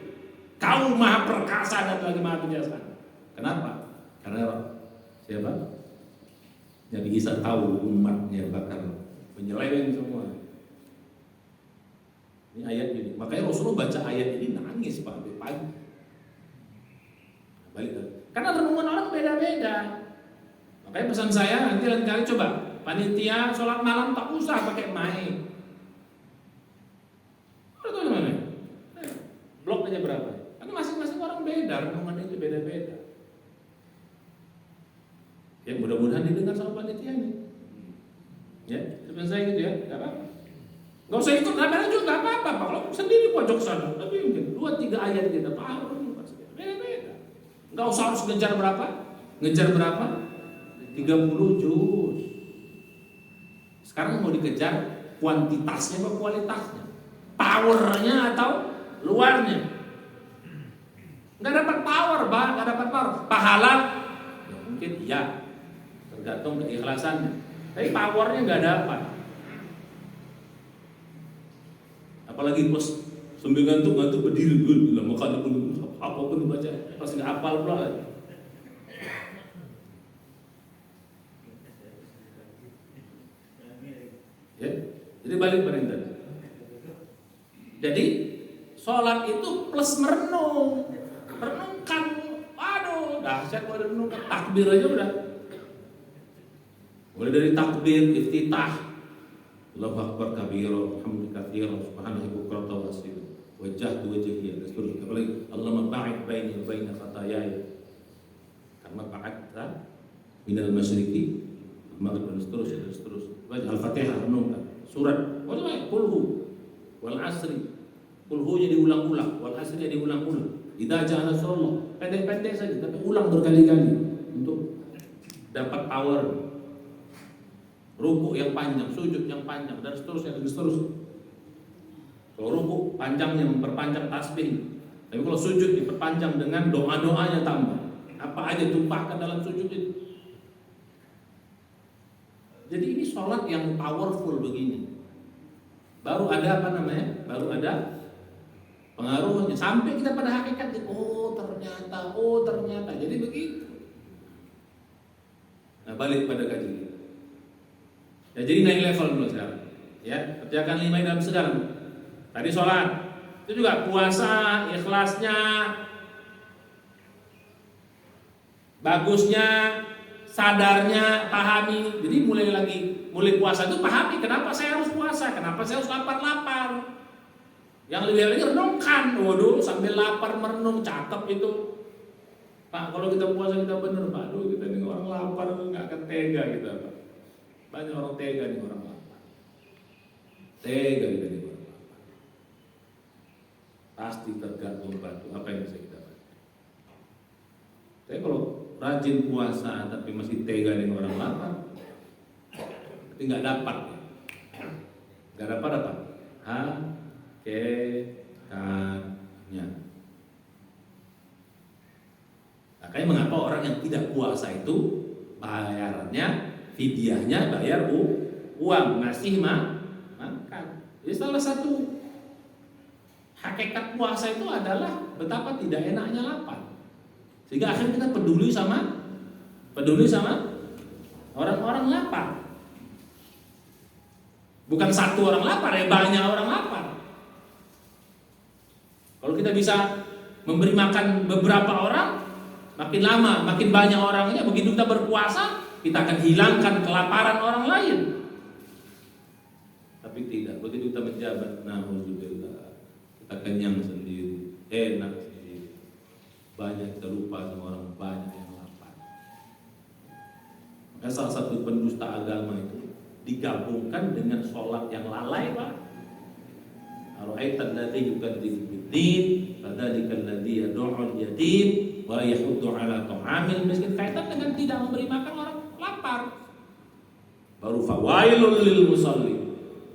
Kau Maha Perkasa dan lagi Maha Bijaksana. Kenapa? Karena siapa? Nabi Isa tahu umatnya bakal menyeleweng semua. Ini ayat ini. Makanya Rasulullah baca ayat ini nangis Pak pagi. Balik. Karena renungan orang beda-beda. Makanya pesan saya nanti lain kali coba panitia sholat malam tak usah pakai mic. Tahu mana? Blok aja berapa? Karena masing-masing orang beda, renungan itu beda-beda. Ya mudah-mudahan didengar sama panitia ini. Ya, sebenarnya saya gitu ya, nggak apa-apa. Nggak usah ikut rame-rame juga nggak apa-apa. Kalau sendiri pojok sana, tapi mungkin 2-3 ayat kita paham, beda-beda. Nggak usah harus ngejar berapa? 30 juz. Sekarang mau dikejar kuantitasnya atau kualitasnya, powernya atau luarnya. Nggak dapat power, nggak dapat power. Pahala ya mungkin iya, tergantung keikhlasannya. Tapi powernya nggak dapat. Apalagi pas sambil ngantuk berdiri dulu, makanya pun apapun dibaca, pas nggak hafal pula. Ya, jadi balik pada yang tadi. Jadi sholat itu plus merenung, merenungkan. Aduh, dahsyat kalau merenungkan, takbir aja udah. Mulai dari takbir, iftitah, Allahu Akbar kabira, hamdu katsira, subhanallahi bukratan wa asila, wajjahtu wajhiya, dan seterusnya. Apalagi Allahumma ba'id baini wa baina khataayaya kama ba'adta minal masyriqi maghrib, dan seterusnya. Baca Al-Fatihah, renungkan surat, wajib kulhu wal asri, kulhunya diulang-ulang, wal asri diulang-ulang. Idza ja'a nasrullah, pendek-pendek saja tapi ulang berkali-kali untuk dapat power. Rukuk yang panjang, sujud yang panjang, dan seterusnya. Kalau rukuk panjangnya memperpanjang tasbih, tapi kalau sujud diperpanjang dengan doa-doanya tambah. Apa aja tumpahkan dalam sujud itu. Jadi ini sholat yang powerful begini. Baru ada apa namanya? Baru ada pengaruhnya. Sampai kita pada hakikat, oh ternyata. Jadi begitu. Nah, balik pada kajian. Ya, jadi naik level dulu sekarang. Ya, kerjakan 5 dalam sedang. Tadi sholat, itu juga puasa, ikhlasnya, bagusnya, sadarnya, pahami. Jadi mulai puasa itu pahami kenapa saya harus puasa, kenapa saya harus lapar. Yang lebih lagi renungkan, waduh sambil lapar merenung, catat itu. Pak, kalau kita puasa kita bener, Pak, aduh kita ini orang lapar nggak akan tega kita, Pak. Banyak orang tega nih, orang lapar. Tega kita nih orang lapar. Pasti tergantung batu apa yang bisa kita bantu. Tapi kalau rajin puasa tapi masih tega dengan orang lapar, tapi nggak dapat. Nggak dapat apa? Hakikatnya. Makanya mengapa orang yang tidak puasa itu bayarannya, fidyahnya bayar uang, ngasih makan. Jadi salah satu hakikat puasa itu adalah betapa tidak enaknya lapar. Sehingga akhirnya kita peduli sama orang-orang lapar. Bukan satu orang lapar, ya banyak orang lapar. Kalau kita bisa memberi makan beberapa orang, makin lama, makin banyak orangnya, begitu kita berpuasa, kita akan hilangkan kelaparan orang lain. Tapi tidak, begitu kita menjabat, na'udzubillah, kita kenyang sendiri, enak sendiri. Banyak kita lupa sama orang banyak yang lapar. Maka salah satu pendusta agama itu digabungkan dengan sholat yang lalai, Pak. Ara'aital ladzi yukadzibu bid-din, fadzalika alladzi yad'ul yatim wa yahuddu 'ala ta'amil miskin. Kaitan dengan tidak memberi makan orang lapar. Baru fawailul lil musallin.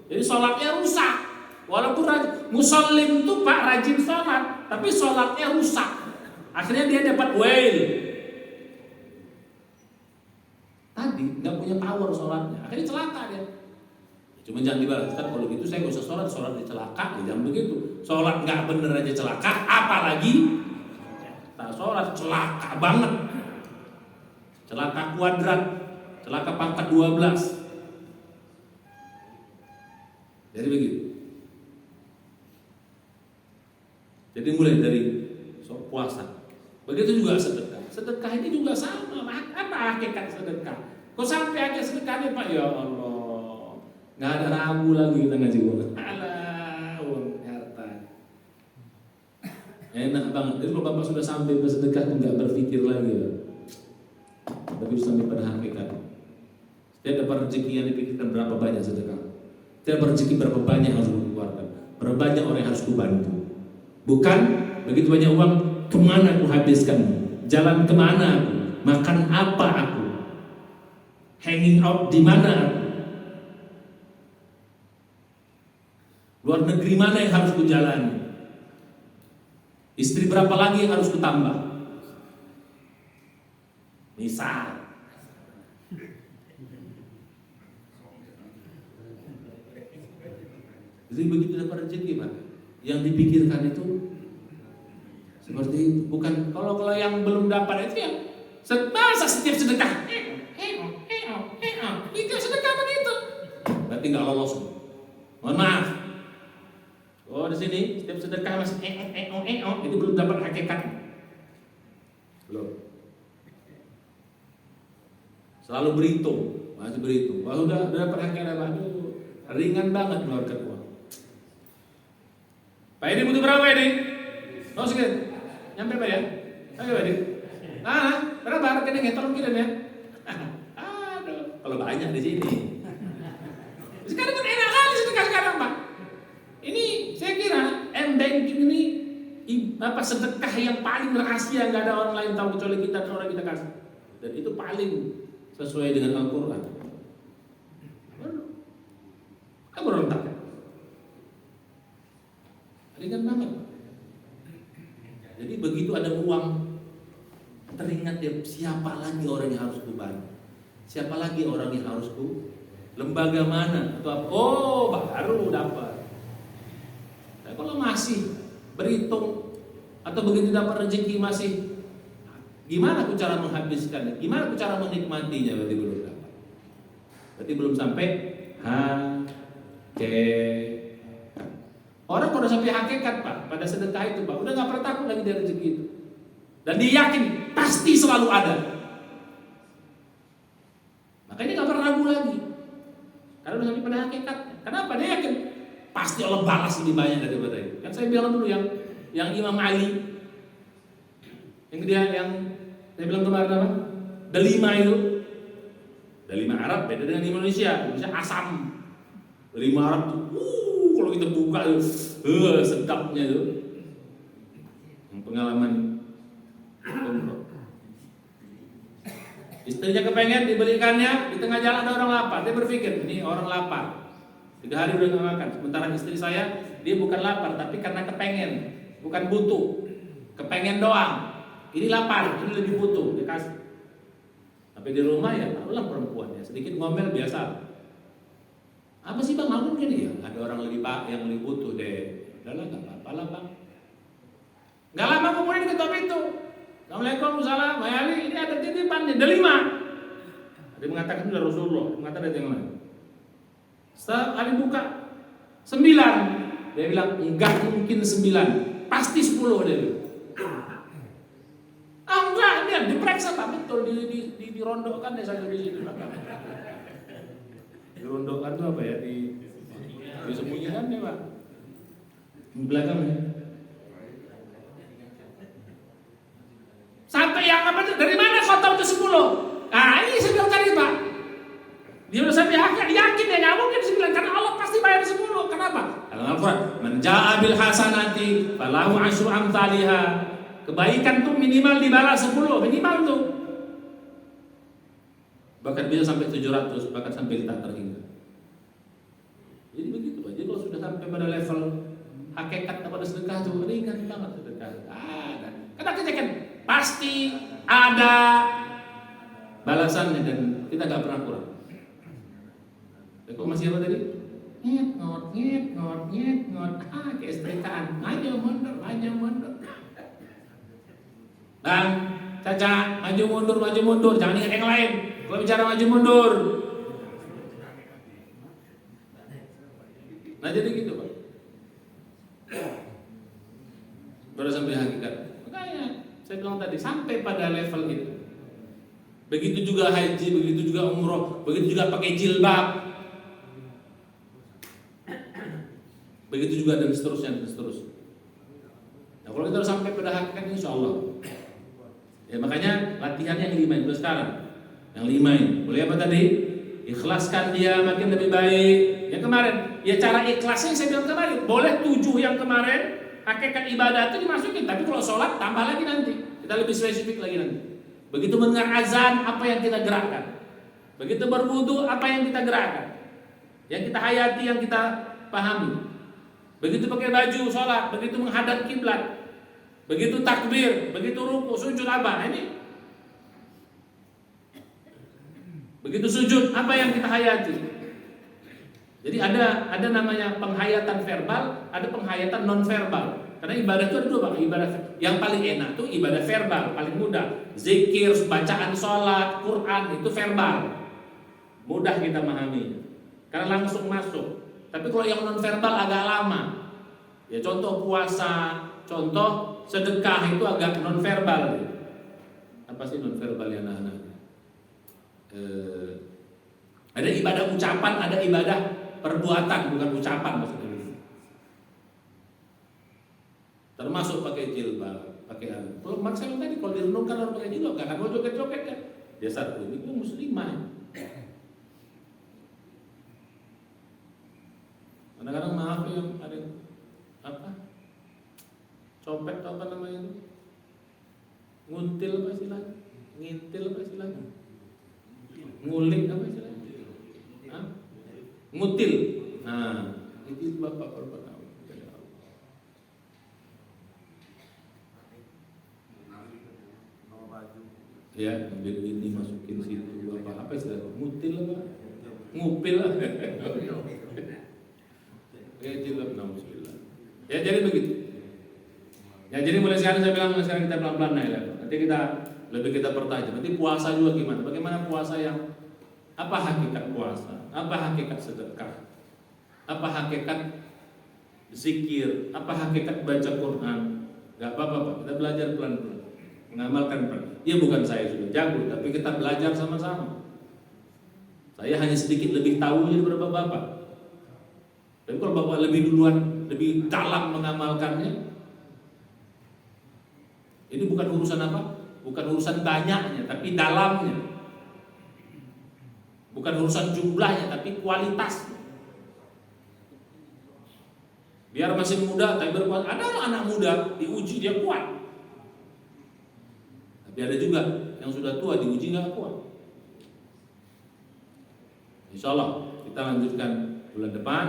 Jadi sholatnya rusak. Walaupun musallin itu Pak rajin sholat, tapi sholatnya rusak. Akhirnya dia dapat wail. Tadi nggak punya power sholatnya, akhirnya celaka dia. Cuma jangan dibalaskan, kalau gitu saya nggak usah sholat dicelaka. Jangan begitu. Sholat nggak bener aja celaka, apalagi tak sholat celaka banget. Celaka kuadrat, celaka pangkat 12. Jadi begitu. Jadi mulai dari puasa. Begitu juga sedekah. Sedekah ini juga sama. Apa hakikat sedekah? Kok sampai aja sedekahnya, Pak? Ya Allah, nggak ada ragu lagi kita ngaji uang. Alah, uang harta. Enak banget. Jadi kalau Bapak sudah sampai bersedekah, nggak berpikir lagi, Pak. Tapi sampai pada hakikat. Setiap dapat rezeki yang dipikirkan berapa banyak sedekah. Setiap rezeki berapa banyak harus dikeluarkan. Berapa banyak orang yang harus dibantu. Bukan begitu banyak uang, kemana aku habiskan? Jalan kemana aku? Makan apa aku? Hanging out di mana aku? Luar negeri mana yang harus kujalani? Istri berapa lagi yang harus kutambah? Misal. Jadi begitu dapat rezeki, Pak, yang dipikirkan itu seperti itu. Bukan kalau yang belum dapat itu yang setiap sedekah itu sedekah begitu, berarti nggak lolos. Mohon maaf. Oh, di sini setiap sedekah masih itu belum dapat hakikat. Belum. Selalu berhitung, masih berhitung. Kalau udah dapat hakikat, aduh, ringan banget mengeluarkan uang. Pak ini butuh berapa ini? Oh sedikit. Nyampe Pak ya? Ayo Pak ini. Berapa rekeningnya? Tolong kirim ya. Aduh, kalau banyak di sini. Sekarang kan enak kali sedekah Pak. Ini saya kira M-Banking ini sedekah yang paling rahasia, nggak ada orang lain tahu kecuali kita dan orang kita kasih. Dan itu paling sesuai dengan Al-Quran. Apa berontak? Ringan banget. Jadi begitu ada uang, teringat dia, siapa lagi orang yang harus kubantu? Siapa lagi orang yang harus lembaga mana atau apa? Oh, baru dapat. Nah, kalau masih berhitung atau begitu dapat rezeki masih gimana aku cara menghabiskannya? Gimana aku cara menikmatinya? Berarti belum dapat. Berarti belum sampai orang kalau sampai hakikat Pak pada sedekah itu Pak, udah nggak pernah takut lagi dari rezeki itu. Dan dia yakin pasti selalu ada. Makanya nggak pernah ragu lagi. Karena udah sampai pada hakikat. Kenapa? Dia yakin pasti Allah balas lebih banyak daripada itu. Kan saya bilang dulu yang Imam Ali, yang saya bilang kemarin apa? Delima itu, delima Arab beda dengan Indonesia. Indonesia asam. Delima Arab tuh, kalau kita buka tuh, sedapnya tuh. Yang pengalaman. Istrinya kepengen dibelikannya, di tengah jalan ada orang lapar. Dia berpikir, ini orang lapar, 3 hari udah gak makan. Sementara istri saya, dia bukan lapar, tapi karena kepengen, bukan butuh, kepengen doang. Ini lapar, ini lebih butuh, dia kasih. Tapi di rumah ya, taruhlah perempuannya, sedikit ngomel biasa. Apa sih Bang, mungkin ya? Ada orang yang lebih butuh deh. Udahlah, gak apa-apa lah Bang. Gak lama kemudian ketok pintu. Assalamualaikum, salam, Mayali, ini ada titipan, delima. Dia mengatakan sudah Rasulullah, mengatakan ada yang lain. Setelah Ali buka 9, dia bilang enggak mungkin 9, pasti 10 dia bilang. Enggak, dia diperiksa Pak, betul dirondokkan ya saya di situ. Dirondokkan itu apa ya? Disembunyikan ya Pak. Di belakang ya. Sampai yang apa itu? Dari mana kau tahu itu 10? Ini saya bilang tadi Pak. Dia udah sampai yakin ya nggak mungkin 9 karena Allah pasti bayar 10. Kenapa? Al-Quran, "Man jaa bil hasanati falahu asyru amsalihha." Kebaikan tuh minimal dibalas 10, minimal tuh. Bahkan bisa sampai 700, bahkan sampai tak terhingga. Jadi begitu Pak. Jadi kalau sudah sampai pada level hakikat pada sedekah itu ringan banget sedekah. Karena kita kan pasti ada balasannya dan kita nggak pernah kurang. Kok masih apa tadi? Ngot. Kayak setrikaan. Maju mundur. Bang, Caca, maju mundur. Jangan ingat yang lain. Kalau bicara maju mundur. Nah jadi gitu Pak. Baru sampai hakikat. Makanya saya bilang tadi sampai pada level itu. Begitu juga haji, begitu juga umroh, begitu juga pakai jilbab. Begitu juga dan seterusnya. Nah kalau kita sampai pada hakikat insya Allah. Ya makanya latihan yang 5 itu sekarang. Yang 5 ini. Boleh apa tadi? Ikhlaskan dia makin lebih baik. Yang kemarin, ya cara ikhlasnya saya bilang kemarin. Boleh 7 yang kemarin hakikat ibadah itu dimasukin. Tapi kalau sholat tambah lagi nanti. Kita lebih spesifik lagi nanti. Begitu mendengar azan, apa yang kita gerakkan? Begitu berwudu, apa yang kita gerakkan? Yang kita hayati, yang kita pahami. begitu pakai baju sholat, begitu menghadap kiblat, begitu takbir, begitu ruku, sujud apa? Ini begitu sujud apa yang kita hayati? Jadi ada namanya penghayatan verbal, ada penghayatan non verbal. Karena ibadah itu ada dua, Pak. Ibadah yang paling enak tuh ibadah verbal, paling mudah. Zikir, bacaan sholat, Quran itu verbal, mudah kita memahami, karena langsung masuk. Tapi kalau yang non verbal agak lama. Ya contoh puasa, contoh sedekah itu agak non verbal. Apa sih non verbal ya anak-anak? Ada ibadah ucapan, ada ibadah perbuatan, bukan ucapan maksudnya. Termasuk pakai jilbab, pakai apa? Kalau maksudnya tadi kalau direnungkan orang pakai jilbab, nggak mau joget-joget kan? Dia satu ini muslimah. Kadang-kadang maaf ya, ada apa? Copet atau apa namanya itu? Nguntil apa istilahnya? Ngintil apa istilahnya? Ngulik apa istilahnya? Hah? Ngutil. Nah, itu bapak korban. Ya, ambil ini masukin situ apa istilah? Ngutil apa? Ngupil. Ya jilbab nauzubillah. Ya jadi begitu. Ya jadi mulai sekarang saya bilang sekarang kita pelan-pelan naik level. Nanti kita pertajam. Nanti puasa juga gimana? Bagaimana puasa yang apa hakikat puasa? Apa hakikat sedekah? Apa hakikat zikir? Apa hakikat baca Quran? Gak apa-apa, Pak. Kita belajar pelan-pelan. Mengamalkan pelan. Ya bukan saya sudah jago, tapi kita belajar sama-sama. Saya hanya sedikit lebih tahu daripada Bapak. Tapi kalau Bapak lebih duluan, lebih dalam mengamalkannya, ini bukan urusan apa? Bukan urusan banyaknya, tapi dalamnya. Bukan urusan jumlahnya, tapi kualitasnya. Biar masih muda, tapi berkuat. Ada anak muda diuji dia kuat. Tapi ada juga yang sudah tua diuji nggak kuat. Insya Allah kita lanjutkan bulan depan.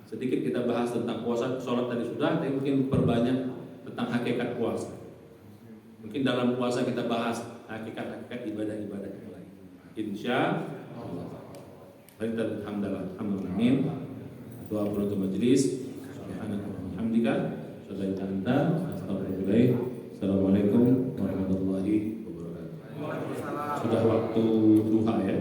Sedikit kita bahas tentang puasa, sholat tadi sudah, tapi mungkin perbanyak tentang hakikat puasa. Mungkin dalam puasa kita bahas hakikat ibadah-ibadah yang lain. Insya Allah. Alhamdulillah. Doa penutup majelis. Alhamdulillah. Assalamualaikum warahmatullahi wabarakatuh. Sudah waktu duha ya.